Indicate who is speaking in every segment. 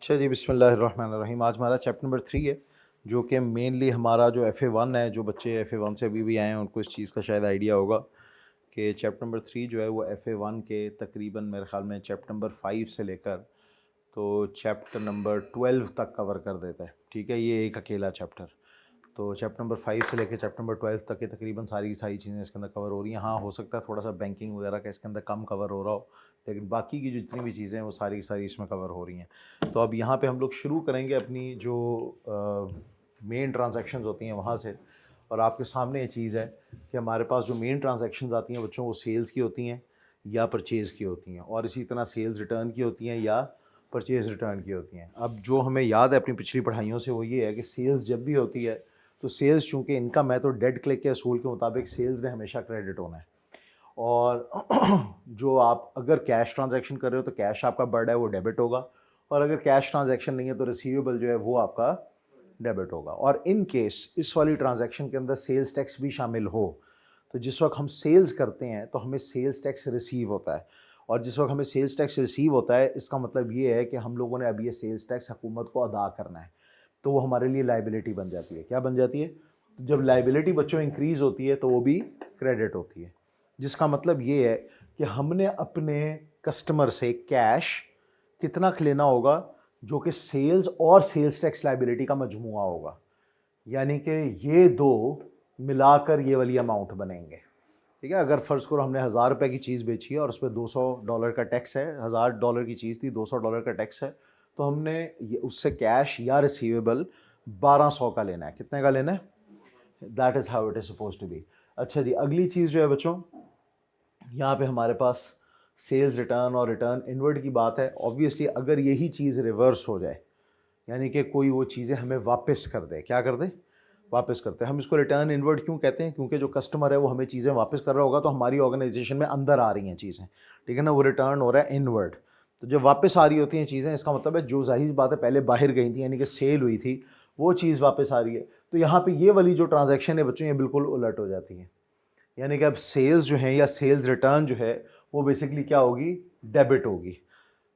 Speaker 1: अच्छा जी, बिस्मिल्लाहिर्रहमानिर्रहीम। आज हमारा चैप्टर नंबर 3 है, जो कि मेनली हमारा जो FA1 है। जो बच्चे FA1 से अभी भी आए हैं उनको इस चीज़ का शायद आइडिया होगा कि चैप्टर नंबर 3 जो है वो FA1 के तकरीबन मेरे ख़्याल में चैप्टर नंबर 5 से लेकर तो चैप्टर नंबर 12 तक कवर कर देता है। ठीक है, ये एक अकेला चैप्टर। तो चैप्टर नंबर 5 से लेकर चैप्टर नंबर 12 तक के तकरीबन सारी की सारी चीज़ें इसके अंदर कवर हो रही हैं। हाँ, हो सकता है थोड़ा सा बैंकिंग वगैरह का इसके अंदर कम कवर हो रहा हो, लेकिन बाकी की जितनी भी चीज़ें हैं वो सारी की सारी इसमें कवर हो रही हैं। तो अब यहाँ पे हम लोग शुरू करेंगे अपनी जो मेन ट्रांजैक्शंस होती हैं वहाँ से। और आपके सामने ये चीज़ है कि हमारे पास जो मेन ट्रांजैक्शंस आती हैं बच्चों, वो सेल्स की होती हैं या परचेज़ की होती हैं, और इसी तरह सेल्स रिटर्न की होती हैं या परचेज़ रिटर्न की होती हैं। अब जो हमें याद है अपनी पिछली पढ़ाइयों से वो ये है कि सेल्स जब भी होती है तो सेल्स चूँकि इनकम है तो डेड क्लिक के असूल के मुताबिक सेल्स ने हमेशा क्रेडिट होना है। और जो आप अगर कैश ट्रांजैक्शन कर रहे हो तो कैश आपका बढ़ है वो डेबिट होगा, और अगर कैश ट्रांजैक्शन नहीं है तो रिसीवेबल जो है वो आपका डेबिट होगा। और इन केस इस वाली ट्रांजैक्शन के अंदर सेल्स टैक्स भी शामिल हो तो जिस वक्त हम सेल्स करते हैं तो हमें सेल्स टैक्स रिसीव होता है, और जिस वक्त हमें सेल्स टैक्स रिसीव होता है इसका मतलब ये है कि हम लोगों ने अब ये सेल्स टैक्स हुकूमत को अदा करना है, तो वो हमारे लिए लाइबिलिटी बन जाती है। क्या बन जाती है? तो जब लाइबिलिटी बच्चों इंक्रीज़ होती है तो वो भी क्रेडिट होती है, जिसका मतलब ये है कि हमने अपने कस्टमर से कैश कितना लेना होगा, जो कि सेल्स और सेल्स टैक्स लाइबिलिटी का मजमुआ होगा। यानी कि ये दो मिलाकर ये वाली अमाउंट बनेंगे। ठीक है, अगर फ़र्ज़ करो हमने $1000 की चीज़ बेची है और उस पर $200 का टैक्स है, $1000 की चीज़ थी, $200 का टैक्स है, तो हमने ये उससे कैश या रिसीवेबल 1200 का लेना है। कितने का लेना है? That is how it is suppose to be. अच्छा जी, अगली चीज़ जो है बच्चों, यहाँ पे हमारे पास सेल्स रिटर्न और रिटर्न इनवर्ड की बात है। ऑब्वियसली अगर यही चीज़ रिवर्स हो जाए, यानी कि कोई वो चीज़ें हमें वापस कर दे, क्या कर दे? वापस करते हैं। हम इसको रिटर्न इनवर्ड क्यों कहते हैं? क्योंकि जो कस्टमर है वो हमें चीज़ें वापस कर रहा होगा तो हमारी ऑर्गेनाइजेशन में अंदर आ रही हैं चीज़ें, ठीक है ना, वो रिटर्न हो रहा है इनवर्ड। तो जब वापस आ रही होती हैं चीज़ें, इसका मतलब है जो जाहिर बात है पहले बाहर गई थी यानी कि सेल हुई थी वो चीज़ वापस आ रही है। तो यहाँ पे ये वाली जो ट्रांजैक्शन है बच्चों, ये बिल्कुल उलट हो जाती है। यानी कि अब सेल्स जो है या सेल्स रिटर्न जो है वो बेसिकली क्या होगी? डेबिट होगी,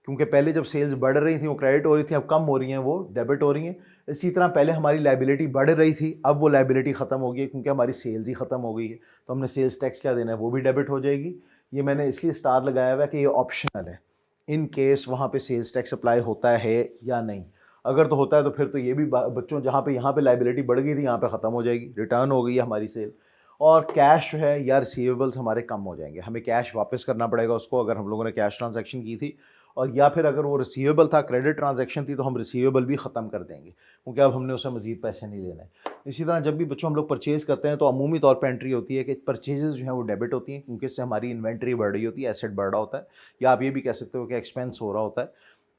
Speaker 1: क्योंकि पहले जब सेल्स बढ़ रही थी वो क्रेडिट हो रही थी, अब कम हो रही हैं वो डेबिट हो रही हैं। इसी तरह पहले हमारी लाइबिलिटी बढ़ रही थी, अब वो लाइबिलिटी ख़त्म हो गई है क्योंकि हमारी सेल्स ही ख़त्म हो गई है, तो हमने सेल्स टैक्स क्या देना है, वो भी डेबिट हो जाएगी। ये मैंने इसलिए स्टार लगाया हुआ है कि ये ऑप्शनल है, इन केस वहाँ पे सेल्स टैक्स अप्लाई होता है या नहीं। अगर तो होता है तो फिर तो ये भी बच्चों, जहाँ पे यहाँ पे लाइबिलिटी बढ़ गई थी यहाँ पे ख़त्म हो जाएगी, रिटर्न हो गई है हमारी सेल। और कैश जो है या रिसीवेबल्स हमारे कम हो जाएंगे, हमें कैश वापस करना पड़ेगा उसको अगर हम लोगों ने कैश ट्रांजैक्शन की थी, और या फिर अगर वो रिसीवेबल था, क्रेडिट ट्रांजैक्शन थी, तो हम रिसीवेबल भी ख़त्म कर देंगे क्योंकि अब हमने उससे मज़ीद पैसे नहीं लेने। इसी तरह जब भी बच्चों हम लोग परचेज़ करते हैं तो अमूमी तौर पर एंट्री होती है कि परचेजेस जो हैं वो डेबिट होती हैं, क्योंकि इससे हमारी इन्वेंट्री बढ़ रही होती है, एसेट बढ़ रहा होता है, या आप ये भी कह सकते हो कि एक्सपेंस हो रहा होता है।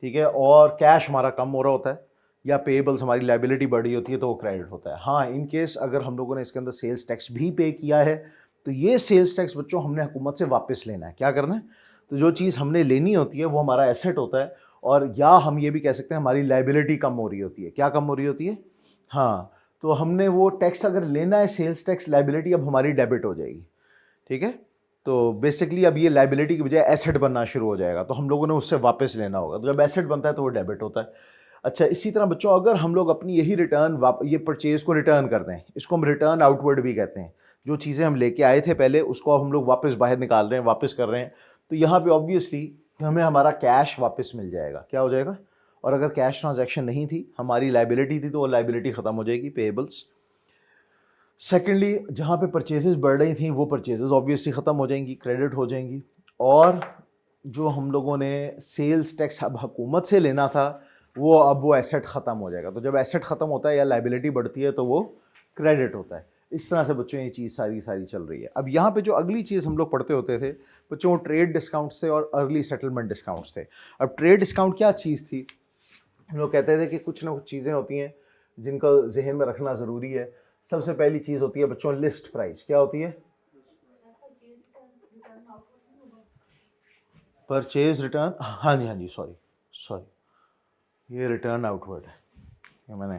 Speaker 1: ठीक है, और कैश हमारा कम हो रहा होता है, या पेएबल्स हमारी लाइबिलिटी बढ़ रही होती है तो वो क्रेडिट होता है। हाँ, इन केस अगर हम लोगों ने इसके अंदर सेल्स टैक्स भी पे किया है तो ये सेल्स टैक्स बच्चों हमने हुकूमत से वापस लेना है। क्या करना है? तो जो चीज़ हमने लेनी होती है वो हमारा एसेट होता है, और या हम ये भी कह सकते हैं हमारी लाइबिलिटी कम हो रही होती है। क्या कम हो रही होती है? हाँ, तो हमने वो टैक्स अगर लेना है, सेल्स टैक्स लाइबिलिटी अब हमारी डेबिट हो जाएगी। ठीक है, तो बेसिकली अब ये लाइबिलिटी की बजाय एसेट बनना शुरू हो जाएगा, तो हम लोगों ने उससे वापस लेना होगा, तो जब एसेट बनता है तो वो डेबिट होता है। अच्छा, इसी तरह बच्चों अगर हम लोग अपनी यही रिटर्न ये परचेज़ को रिटर्न कर दें, इसको हम रिटर्न आउटवर्ड भी कहते हैं, जो चीज़ें हम लेके आए थे पहले उसको अब हम लोग वापस बाहर निकाल रहे हैं, वापस कर रहे हैं, तो यहाँ पे ऑब्वियसली हमें हमारा कैश वापस मिल जाएगा। क्या हो जाएगा? और अगर कैश ट्रांजैक्शन नहीं थी, हमारी लाइबिलिटी थी, तो वो लाइबिलिटी ख़त्म हो जाएगी, पेएबल्स। सेकेंडली, जहाँ पे परचेजेस बढ़ रही थी वो परचेजेस ऑब्वियसली ख़त्म हो जाएंगी, क्रेडिट हो जाएंगी। और जो हम लोगों ने सेल्स टैक्स अब हुकूमत से लेना था वो अब वो एसेट ख़त्म हो जाएगा, तो जब एसेट ख़त्म होता है या लाइबिलिटी बढ़ती है तो वो क्रेडिट होता है। इस तरह से बच्चों ये चीज़ सारी सारी चल रही है। अब यहाँ पे जो अगली चीज़ हम लोग पढ़ते होते थे बच्चों, वो ट्रेड डिस्काउंट्स थे और अर्ली सेटलमेंट डिस्काउंट्स थे। अब ट्रेड डिस्काउंट क्या चीज़ थी? हम लोग कहते थे कि कुछ ना कुछ चीज़ें होती हैं जिनका जहन में रखना ज़रूरी है। सबसे पहली चीज़ होती है बच्चों लिस्ट प्राइस। क्या होती है? परचेज रिटर्न, हाँ जी हाँ जी, सॉरी सॉरी, ये रिटर्न आउटवर्ड है, ये मैंने,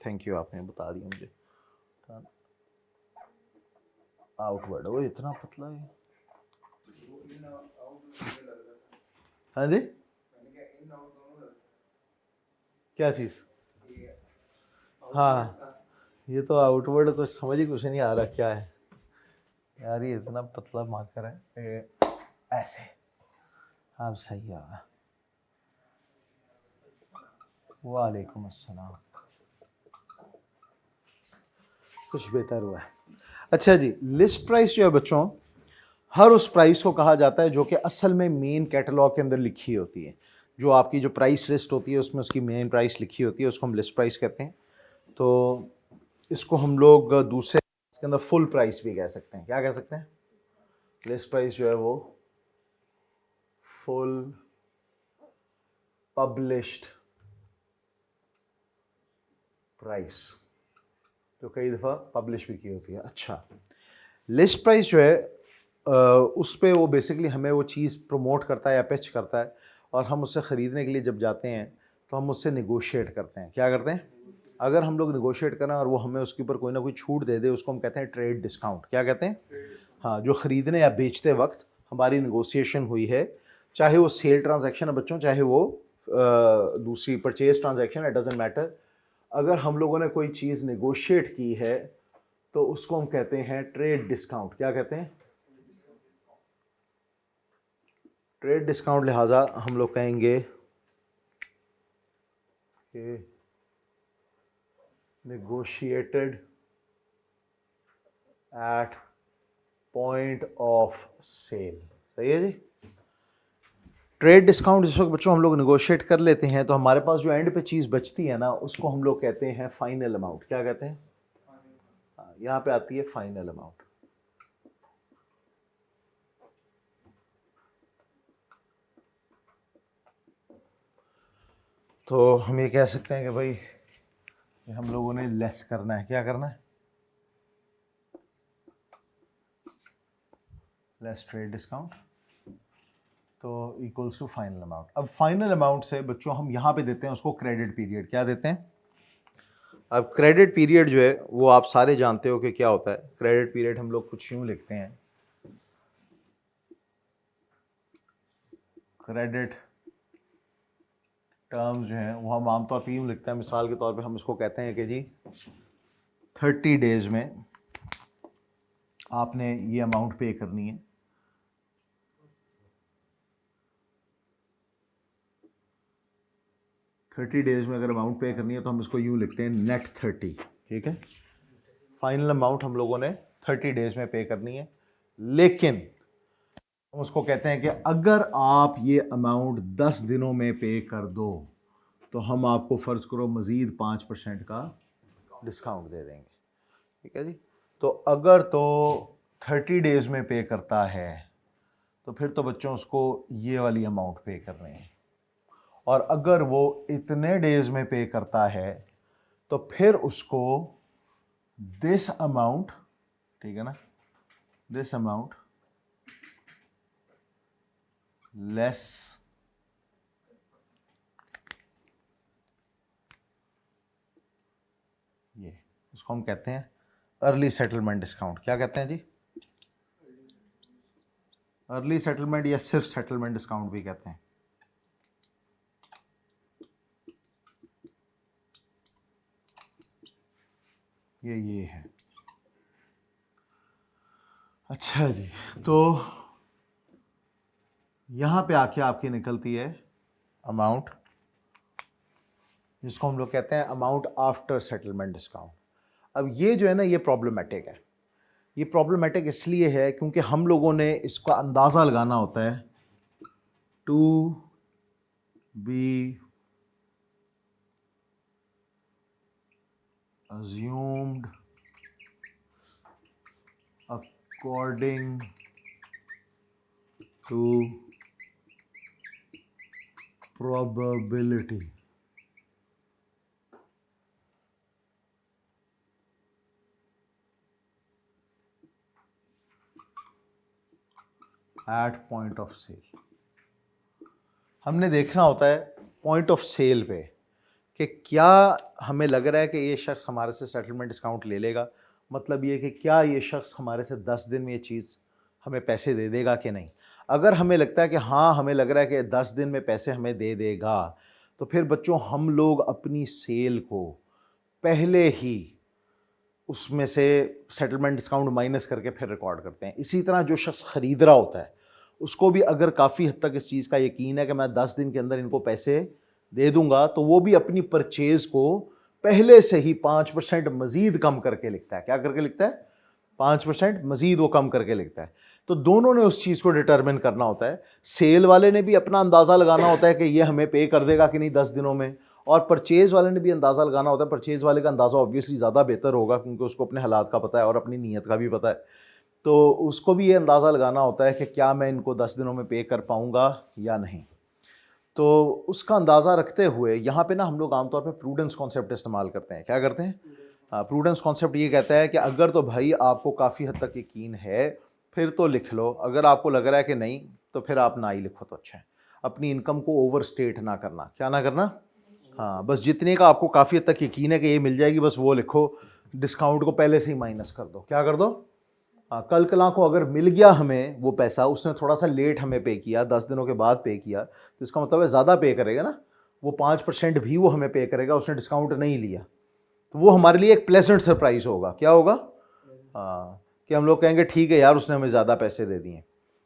Speaker 1: थैंक यू आपने बता दिया मुझे। आउटवर्ड, वो इतना पतला है। हाँ जी, क्या चीज़? हाँ, ये तो आउटवर्ड कुछ समझ ही कुछ नहीं आ रहा क्या है यार, ये इतना पतला मार्कर है ऐसे। हाँ सही है। वालेकुम अस्सलाम। कुछ बेहतर हुआ है। अच्छा जी, लिस्ट प्राइस जो है बच्चों, हर उस प्राइस को कहा जाता है जो कि असल में मेन कैटलॉग के अंदर लिखी होती है। जो आपकी जो प्राइस लिस्ट होती है उसमें उसकी मेन प्राइस लिखी होती है, उसको हम लिस्ट प्राइस कहते हैं। तो इसको हम लोग दूसरे इसके अंदर फुल प्राइस भी कह सकते हैं। क्या कह सकते हैं? लिस्ट प्राइस जो है वो फुल पब्लिश्ड प्राइस, जो कई दफ़ा पब्लिश भी की होती है। अच्छा, लिस्ट प्राइस जो है उस पर वो बेसिकली हमें वो चीज़ प्रमोट करता है या पिच करता है, और हम उससे ख़रीदने के लिए जब जाते हैं तो हम उससे निगोशिएट करते हैं। क्या करते हैं? अगर हम लोग निगोशिएट करें और वो हमें उसके ऊपर कोई ना कोई छूट दे दे, उसको हम कहते हैं ट्रेड डिस्काउंट। क्या कहते हैं? हाँ, जो ख़रीदने या बेचते वक्त हमारी निगोशिएशन हुई है, चाहे वो सेल ट्रांजैक्शन है बच्चों, चाहे वो दूसरी purchase transaction, it doesn't matter. अगर हम लोगों ने कोई चीज़ निगोशिएट की है तो उसको हम कहते हैं ट्रेड डिस्काउंट। क्या कहते हैं? Trade discount. लिहाजा हम लोग कहेंगे कि negotiated at point of sale. सही है जी। ट्रेड डिस्काउंट जिस वक्त बच्चों हम लोग नेगोशिएट कर लेते हैं तो हमारे पास जो एंड पे चीज़ बचती है ना, उसको हम लोग कहते हैं फाइनल अमाउंट। क्या कहते हैं? यहाँ पे आती है फाइनल अमाउंट। तो हम ये कह सकते हैं कि भाई हम लोगों ने लेस करना है। क्या करना है? लेस ट्रेड डिस्काउंट तो इक्वल्स टू फाइनल अमाउंट। अब फाइनल अमाउंट से बच्चों हम यहाँ पे देते हैं उसको क्रेडिट पीरियड। क्या देते हैं? अब क्रेडिट पीरियड जो है वो आप सारे जानते हो कि क्या होता है। क्रेडिट पीरियड हम लोग कुछ यूँ लिखते हैं, क्रेडिट टर्म्स जो हैं वो हम आमतौर पर यूँ लिखते हैं। मिसाल के तौर पे हम इसको कहते हैं कि जी 30 डेज़ में आपने ये अमाउंट पे करनी है। थर्टी डेज़ में अगर अमाउंट पे करनी है तो हम इसको यूँ लिखते हैं नेट 30। ठीक है, फाइनल अमाउंट हम लोगों ने 30 डेज़ में पे करनी है। लेकिन हम उसको कहते हैं कि अगर आप ये अमाउंट 10 दिनों में पे कर दो तो हम आपको फ़र्ज़ करो मज़ीद 5% का डिस्काउंट दे देंगे। ठीक है जी। तो अगर तो 30 डेज़ में पे करता है तो फिर तो बच्चों उसको ये वाली अमाउंट पे करनी है, और अगर वो इतने डेज़ में पे करता है तो फिर उसको दिस अमाउंट, ठीक है ना, दिस अमाउंट लेस ये, उसको हम कहते हैं अर्ली सेटलमेंट डिस्काउंट। क्या कहते हैं जी? अर्ली सेटलमेंट या सिर्फ सेटलमेंट डिस्काउंट भी कहते हैं। ये है। अच्छा जी, तो यहाँ पे आके आपकी निकलती है अमाउंट जिसको हम लोग कहते हैं अमाउंट आफ्टर सेटलमेंट डिस्काउंट। अब ये जो है ना, ये प्रॉब्लमेटिक है। ये प्रॉब्लमेटिक इसलिए है क्योंकि हम लोगों ने इसका अंदाज़ा लगाना होता है to be assumed according to probability at point of sale। हमने देखना होता है पॉइंट ऑफ सेल पे कि क्या हमें लग रहा है कि ये शख्स हमारे से सेटलमेंट डिस्काउंट ले लेगा। मतलब ये कि क्या ये शख्स हमारे से 10 दिन में ये चीज़ हमें पैसे दे देगा कि नहीं। अगर हमें लगता है कि हाँ, हमें लग रहा है कि 10 दिन में पैसे हमें दे देगा, तो फिर बच्चों हम लोग अपनी सेल को पहले ही उसमें से सेटलमेंट डिस्काउंट माइनस करके फिर रिकॉर्ड करते हैं। इसी तरह जो शख्स ख़रीद रहा होता है उसको भी अगर काफ़ी हद तक इस चीज़ का यकीन है कि मैं 10 दिन के अंदर इनको पैसे दे दूंगा, तो वो भी अपनी परचेज़ को पहले से ही 5% मज़ीद कम करके लिखता है। क्या करके लिखता है? 5% मज़ीद वो कम करके लिखता है। तो दोनों ने उस चीज़ को डिटरमिन करना होता है। सेल वाले ने भी अपना अंदाज़ा लगाना होता है कि ये हमें पे कर देगा कि नहीं 10 दिनों में, और परचेज़ वाले ने भी अंदाज़ा लगाना होता है। परचेज़ वाले का अंदाज़ा ऑब्वियसली ज़्यादा बेहतर होगा क्योंकि उसको अपने हालात का पता है और अपनी नीयत का भी पता है। तो उसको भी ये अंदाज़ा लगाना होता है कि क्या मैं इनको 10 दिनों में पे कर पाऊँगा या नहीं। तो उसका अंदाज़ा रखते हुए यहाँ पे ना हम लोग आमतौर पे प्रूडेंस कॉन्सेप्ट इस्तेमाल करते हैं। क्या करते हैं? हाँ, प्रूडेंस कॉन्सेप्ट ये कहता है कि अगर तो भाई आपको काफ़ी हद तक यकीन है फिर तो लिख लो, अगर आपको लग रहा है कि नहीं तो फिर आप ना ही लिखो तो अच्छा है। अपनी इनकम को ओवर स्टेट ना करना। क्या ना करना? हाँ, बस जितने का आपको काफ़ी हद तक यकीन है कि ये मिल जाएगी बस वो लिखो, डिस्काउंट को पहले से ही माइनस कर दो। क्या कर दो? हाँ, कल कला को अगर मिल गया हमें वो पैसा, उसने थोड़ा सा लेट हमें पे किया, 10 दिनों के बाद पे किया, तो इसका मतलब है ज़्यादा पे करेगा ना, वो 5% भी वो हमें पे करेगा, उसने डिस्काउंट नहीं लिया, तो वो हमारे लिए एक प्लेजेंट सरप्राइज होगा। क्या होगा? हाँ, कि हम लोग कहेंगे ठीक है यार उसने हमें ज़्यादा पैसे दे दिए।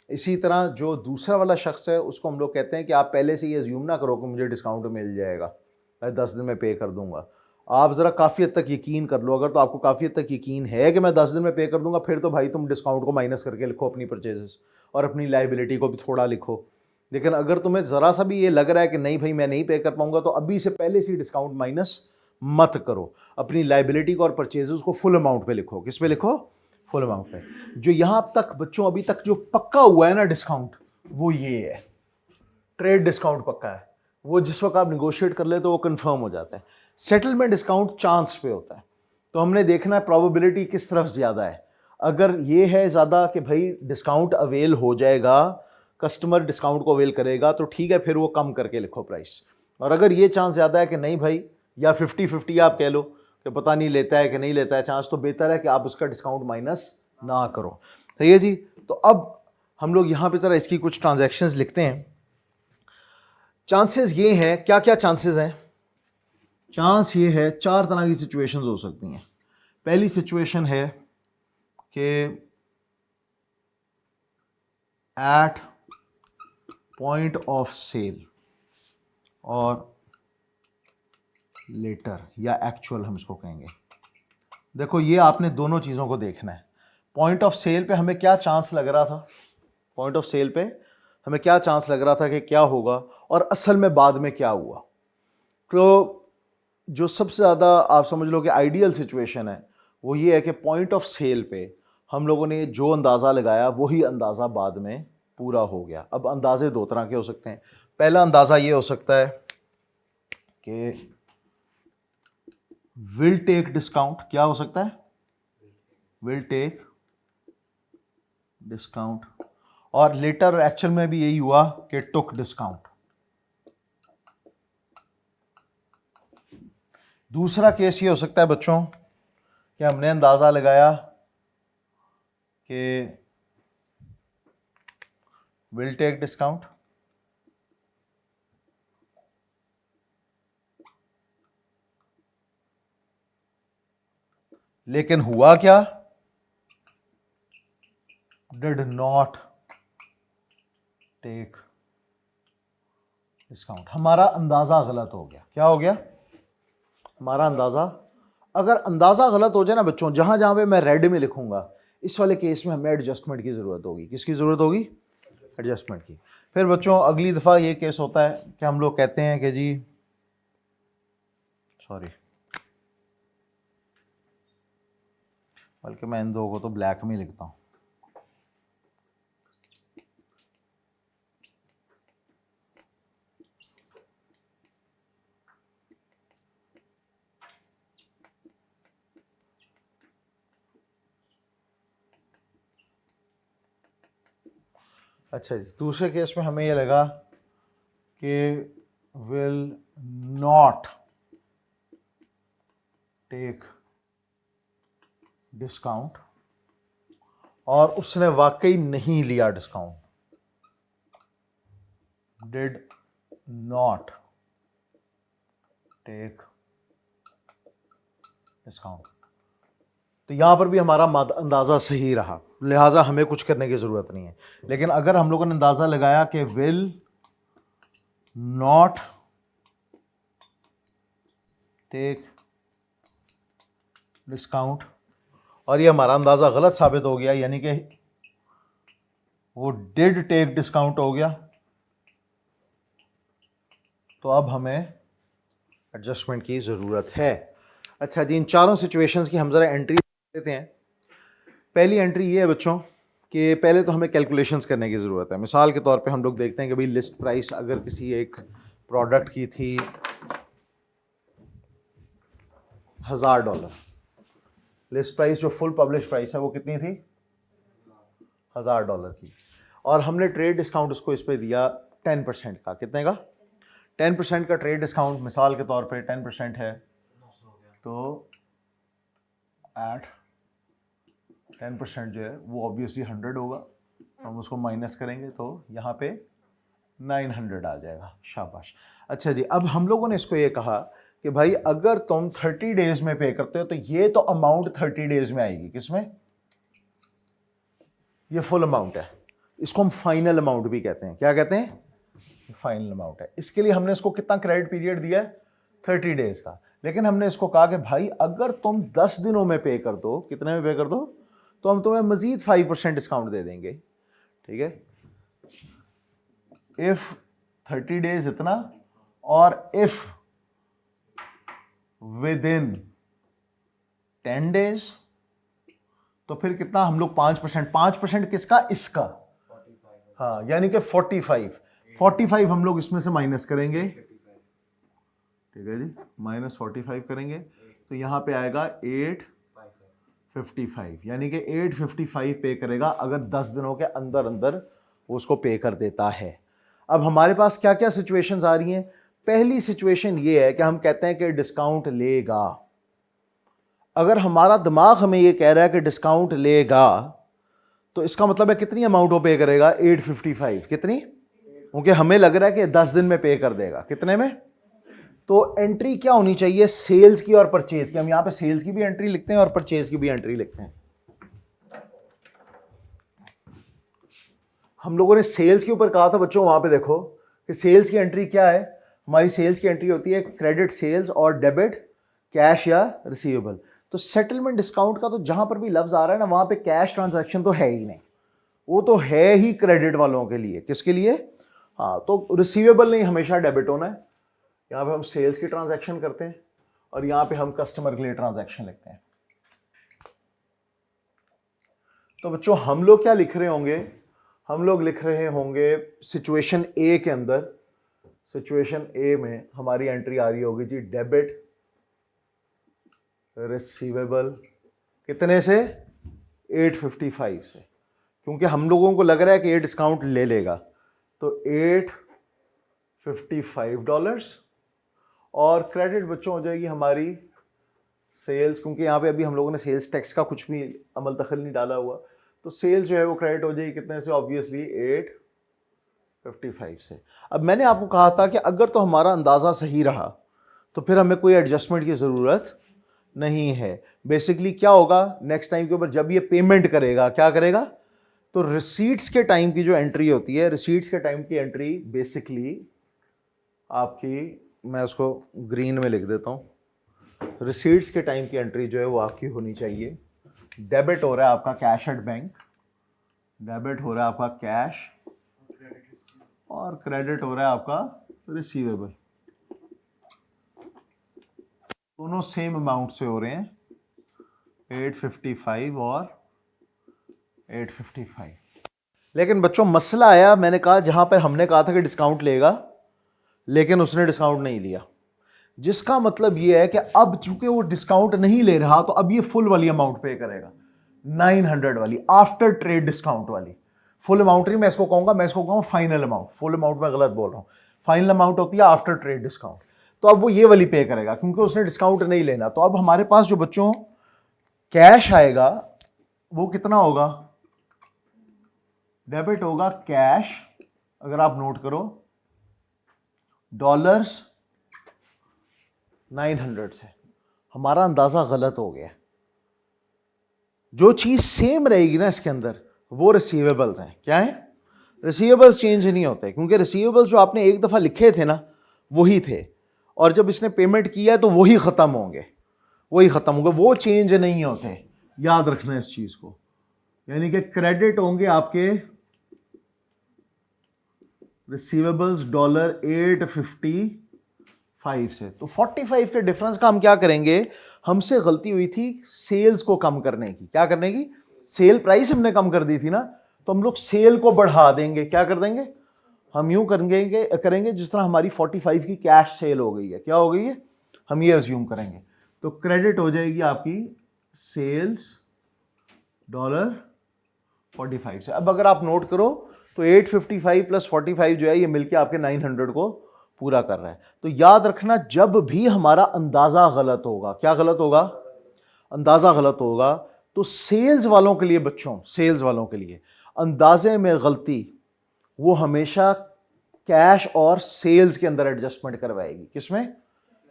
Speaker 1: इसी तरह जो दूसरा वाला शख्स है उसको हम लोग कहते हैं कि आप पहले से ये अज्यूम ना करो कि मुझे डिस्काउंट मिल जाएगा, मैं 10 दिन में पे कर दूंगा। आप ज़रा काफ़ी हद तक यकीन कर लो। अगर तो आपको काफ़ी हद तक यकीन है कि मैं 10 दिन में पे कर दूंगा, फिर तो भाई तुम डिस्काउंट को माइनस करके लिखो अपनी परचेजेस, और अपनी लाइबिलिटी को भी थोड़ा लिखो। लेकिन अगर तुम्हें ज़रा सा भी ये लग रहा है कि नहीं भाई मैं नहीं पे कर पाऊंगा, तो अभी से पहले से डिस्काउंट माइनस मत करो। अपनी लाइबिलिटी को और परचेजेस को फुल अमाउंट पे लिखो। किस पे लिखो? फुल अमाउंट पे। जो यहाँ तक बच्चों अभी तक जो पक्का हुआ है ना डिस्काउंट, वो ये है, ट्रेड डिस्काउंट पक्का है। वो जिस वक्त आप निगोशिएट कर ले तो वो कंफर्म हो जाता है। सेटलमेंट डिस्काउंट चांस पे होता है, तो हमने देखना है प्रोबेबिलिटी किस तरफ ज़्यादा है। अगर ये है ज़्यादा कि भाई डिस्काउंट अवेल हो जाएगा, कस्टमर डिस्काउंट को अवेल करेगा, तो ठीक है फिर वो कम करके लिखो प्राइस। और अगर ये चांस ज़्यादा है कि नहीं भाई, या 50-50 आप कह लो कि पता नहीं लेता है कि नहीं लेता है चांस, तो बेहतर है कि आप उसका डिस्काउंट माइनस ना करो। सही है जी। तो अब हम लोग यहाँ पे ज़रा इसकी कुछ ट्रांजैक्शंस लिखते हैं। चांसेस ये हैं, क्या क्या चांसेस हैं? चांस ये है, चार तरह की सिचुएशंस हो सकती हैं। पहली सिचुएशन है कि एट पॉइंट ऑफ सेल और लेटर, या एक्चुअल हम इसको कहेंगे। देखो ये आपने दोनों चीज़ों को देखना है। पॉइंट ऑफ सेल पे हमें क्या चांस लग रहा था, पॉइंट ऑफ सेल पे हमें क्या चांस लग रहा था कि क्या होगा, और असल में बाद में क्या हुआ। तो जो सबसे ज़्यादा आप समझ लो कि आइडियल सिचुएशन है वो ये है कि पॉइंट ऑफ सेल पे हम लोगों ने जो अंदाज़ा लगाया वही अंदाज़ा बाद में पूरा हो गया। अब अंदाजे दो तरह के हो सकते हैं। पहला अंदाज़ा ये हो सकता है कि विल टेक डिस्काउंट। क्या हो सकता है? Will take discount. और लेटर एक्चुअल में भी यही हुआ कि टुक डिस्काउंट। दूसरा केस ये हो सकता है बच्चों कि हमने अंदाज़ा लगाया कि विल टेक डिस्काउंट, लेकिन हुआ क्या? Did not take discount. हमारा अंदाज़ा गलत हो गया। क्या हो गया? हमारा अंदाज़ा, अगर अंदाज़ा गलत हो जाए ना बच्चों, जहाँ जहाँ पे मैं रेड में लिखूंगा, इस वाले केस में हमें एडजस्टमेंट की ज़रूरत होगी। किसकी ज़रूरत होगी? एडजस्टमेंट की। फिर बच्चों अगली दफ़ा ये केस होता है कि हम लोग कहते हैं कि जी सॉरी, बल्कि मैं इन दो को तो ब्लैक में लिखता हूँ। अच्छा जी, दूसरे केस में हमें ये लगा कि विल नॉट टेक डिस्काउंट, और उसने वाकई नहीं लिया discount. Did not take discount. तो यहां पर भी हमारा अंदाजा सही रहा, लिहाजा हमें कुछ करने की जरूरत नहीं है। लेकिन अगर हम लोगों ने अंदाजा लगाया कि विल नॉट टेक डिस्काउंट और ये हमारा अंदाजा गलत साबित हो गया, यानी कि वो डिड टेक डिस्काउंट हो गया, तो अब हमें एडजस्टमेंट की ज़रूरत है। अच्छा जी, इन चारों सिचुएशंस की हम ज़रा एंट्री देते हैं। पहली एंट्री ये है बच्चों कि पहले तो हमें कैलकुलेशंस करने की ज़रूरत है। मिसाल के तौर पे हम लोग देखते हैं कि भाई लिस्ट प्राइस अगर किसी एक प्रोडक्ट की थी $1000, लिस्ट प्राइस जो फुल पब्लिश प्राइस है वो कितनी थी $1000 की, और हमने ट्रेड डिस्काउंट उसको इस पर दिया 10% का। कितने का? 10% का ट्रेड डिस्काउंट मिसाल के तौर पे 10% है, तो एट 10% जो है वो ऑब्वियसली 100 होगा, हम उसको माइनस करेंगे तो यहाँ पे 900 आ जाएगा। शाबाश। अच्छा जी, अब हम लोगों ने इसको ये कहा कि भाई अगर तुम 30 डेज में पे करते हो तो ये तो अमाउंट 30 डेज में आएगी। किसमें? ये फुल अमाउंट है, इसको हम फाइनल अमाउंट भी कहते हैं। क्या कहते हैं? फाइनल अमाउंट है। इसके लिए हमने इसको कितना क्रेडिट पीरियड दिया है? 30 डेज का। लेकिन हमने इसको कहा कि भाई अगर तुम 10 दिनों में पे कर दो, कितने में पे कर दो, तो हम तुम्हें मजीद 5% डिस्काउंट दे देंगे। ठीक है, इफ 30 डेज इतना, और इफ विद इन 10 डेज, तो फिर कितना हम लोग 5%। 5% किसका? इसका। हाँ, यानी कि 45 हम लोग इसमें से माइनस करेंगे। ठीक है जी, -45 करेंगे तो यहां पे आएगा 855, यानी कि 855 पे करेगा अगर 10 दिनों के अंदर अंदर वो उसको पे कर देता है। अब हमारे पास क्या क्या सिचुएशंस आ रही हैं? पहली सिचुएशन ये है कि हम कहते हैं कि डिस्काउंट लेगा। अगर हमारा दिमाग हमें ये कह रहा है कि डिस्काउंट लेगा, तो इसका मतलब है कितनी अमाउंट वो पे करेगा? 855। कितनी? क्योंकि हमें लग रहा है कि 10 दिन में पे कर देगा। कितने में? तो एंट्री क्या होनी चाहिए? सेल्स की और परचेज की। हम यहां पे सेल्स की भी एंट्री लिखते हैं और परचेज की भी एंट्री लिखते हैं। हम लोगों ने सेल्स के ऊपर कहा था बच्चों, वहां पे देखो कि सेल्स की एंट्री क्या है। हमारी सेल्स की एंट्री होती है क्रेडिट सेल्स और डेबिट कैश या रिसीवेबल। तो सेटलमेंट डिस्काउंट का तो जहां पर भी लफ्ज आ रहा है ना, वहां पे कैश ट्रांजैक्शन तो है ही नहीं, वो तो है ही क्रेडिट वालों के लिए। किसके लिए? हाँ, तो रिसीवेबल नहीं, हमेशा डेबिट होना है। यहाँ पे हम सेल्स की ट्रांजैक्शन करते हैं और यहाँ पे हम कस्टमर के लिए ट्रांजैक्शन लिखते हैं। तो बच्चों हम लोग क्या लिख रहे होंगे? हम लोग लिख रहे होंगे सिचुएशन ए के अंदर, सिचुएशन ए में हमारी एंट्री आ रही होगी जी डेबिट रिसीवेबल। कितने से? 855 से, क्योंकि हम लोगों को लग रहा है कि ये डिस्काउंट ले लेगा। तो $855 और क्रेडिट बच्चों हो जाएगी हमारी सेल्स, क्योंकि यहाँ पे अभी हम लोगों ने सेल्स टैक्स का कुछ भी अमल दखल नहीं डाला हुआ, तो सेल्स जो है वो क्रेडिट हो जाएगी कितने से? ऑब्वियसली 855 से। अब मैंने आपको कहा था कि अगर तो हमारा अंदाज़ा सही रहा तो फिर हमें कोई एडजस्टमेंट की ज़रूरत नहीं है। बेसिकली क्या होगा नेक्स्ट टाइम के ऊपर, जब ये पेमेंट करेगा, क्या करेगा? तो रिसीट्स के टाइम की जो एंट्री होती है, रिसीट्स के टाइम की एंट्री बेसिकली आपकी, मैं उसको ग्रीन में लिख देता हूँ, रिसीट्स के टाइम की एंट्री जो है वो आपकी होनी चाहिए, डेबिट हो रहा है आपका कैश एट बैंक, डेबिट हो रहा है आपका कैश, और क्रेडिट हो रहा है आपका रिसीवेबल। दोनों सेम अमाउंट से हो रहे हैं, 855 और 855। लेकिन बच्चों मसला आया, मैंने कहा जहां पर हमने कहा था कि डिस्काउंट लेगा, लेकिन उसने डिस्काउंट नहीं लिया, जिसका मतलब यह है कि अब चूंकि वो डिस्काउंट नहीं ले रहा, तो अब ये फुल वाली अमाउंट पे करेगा, 900 वाली, आफ्टर ट्रेड डिस्काउंट वाली। फुल अमाउंट नहीं मैं इसको कहूंगा, मैं इसको कहूंगा फाइनल अमाउंट। फुल अमाउंट में गलत बोल रहा हूं, फाइनल अमाउंट होती है आफ्टर ट्रेड डिस्काउंट। तो अब वो ये वाली पे करेगा क्योंकि उसने डिस्काउंट नहीं लेना। तो अब हमारे पास जो बच्चों कैश आएगा वो कितना होगा? डेबिट होगा कैश, अगर आप नोट करो, डॉलर्स 900 से। हमारा अंदाज़ा गलत हो गया। जो चीज़ सेम रहेगी ना इसके अंदर वो रिसीवेबल्स हैं। क्या है? रिसीवेबल्स चेंज नहीं होते, क्योंकि रिसीवेबल्स जो आपने एक दफ़ा लिखे थे ना वही थे, और जब इसने पेमेंट किया तो वही ख़त्म होंगे, वो चेंज नहीं होते। याद रखना इस चीज़ को। यानी कि क्रेडिट होंगे आपके रिसीवेबल्स $855 से। तो 45 के डिफरेंस का हम क्या करेंगे, हमसे गलती हुई थी सेल्स को कम करने की। क्या करने की? सेल प्राइस हमने कम कर दी थी ना, तो हम लोग सेल को बढ़ा देंगे। क्या कर देंगे? हम यूं करेंगे जिस तरह हमारी 45 की कैश सेल हो गई है। क्या हो गई है? हम ये अज्यूम करेंगे। तो क्रेडिट हो जाएगी आपकी सेल्स $45 से। अब अगर आप नोट करो तो 855 प्लस 45 जो है ये मिलके आपके 900 को पूरा कर रहा है। तो याद रखना, जब भी हमारा अंदाजा गलत होगा, क्या गलत होगा? अंदाजा गलत होगा, तो सेल्स वालों के लिए, बच्चों सेल्स वालों के लिए अंदाजे में गलती वो हमेशा कैश और सेल्स के अंदर एडजस्टमेंट करवाएगी। किसमें?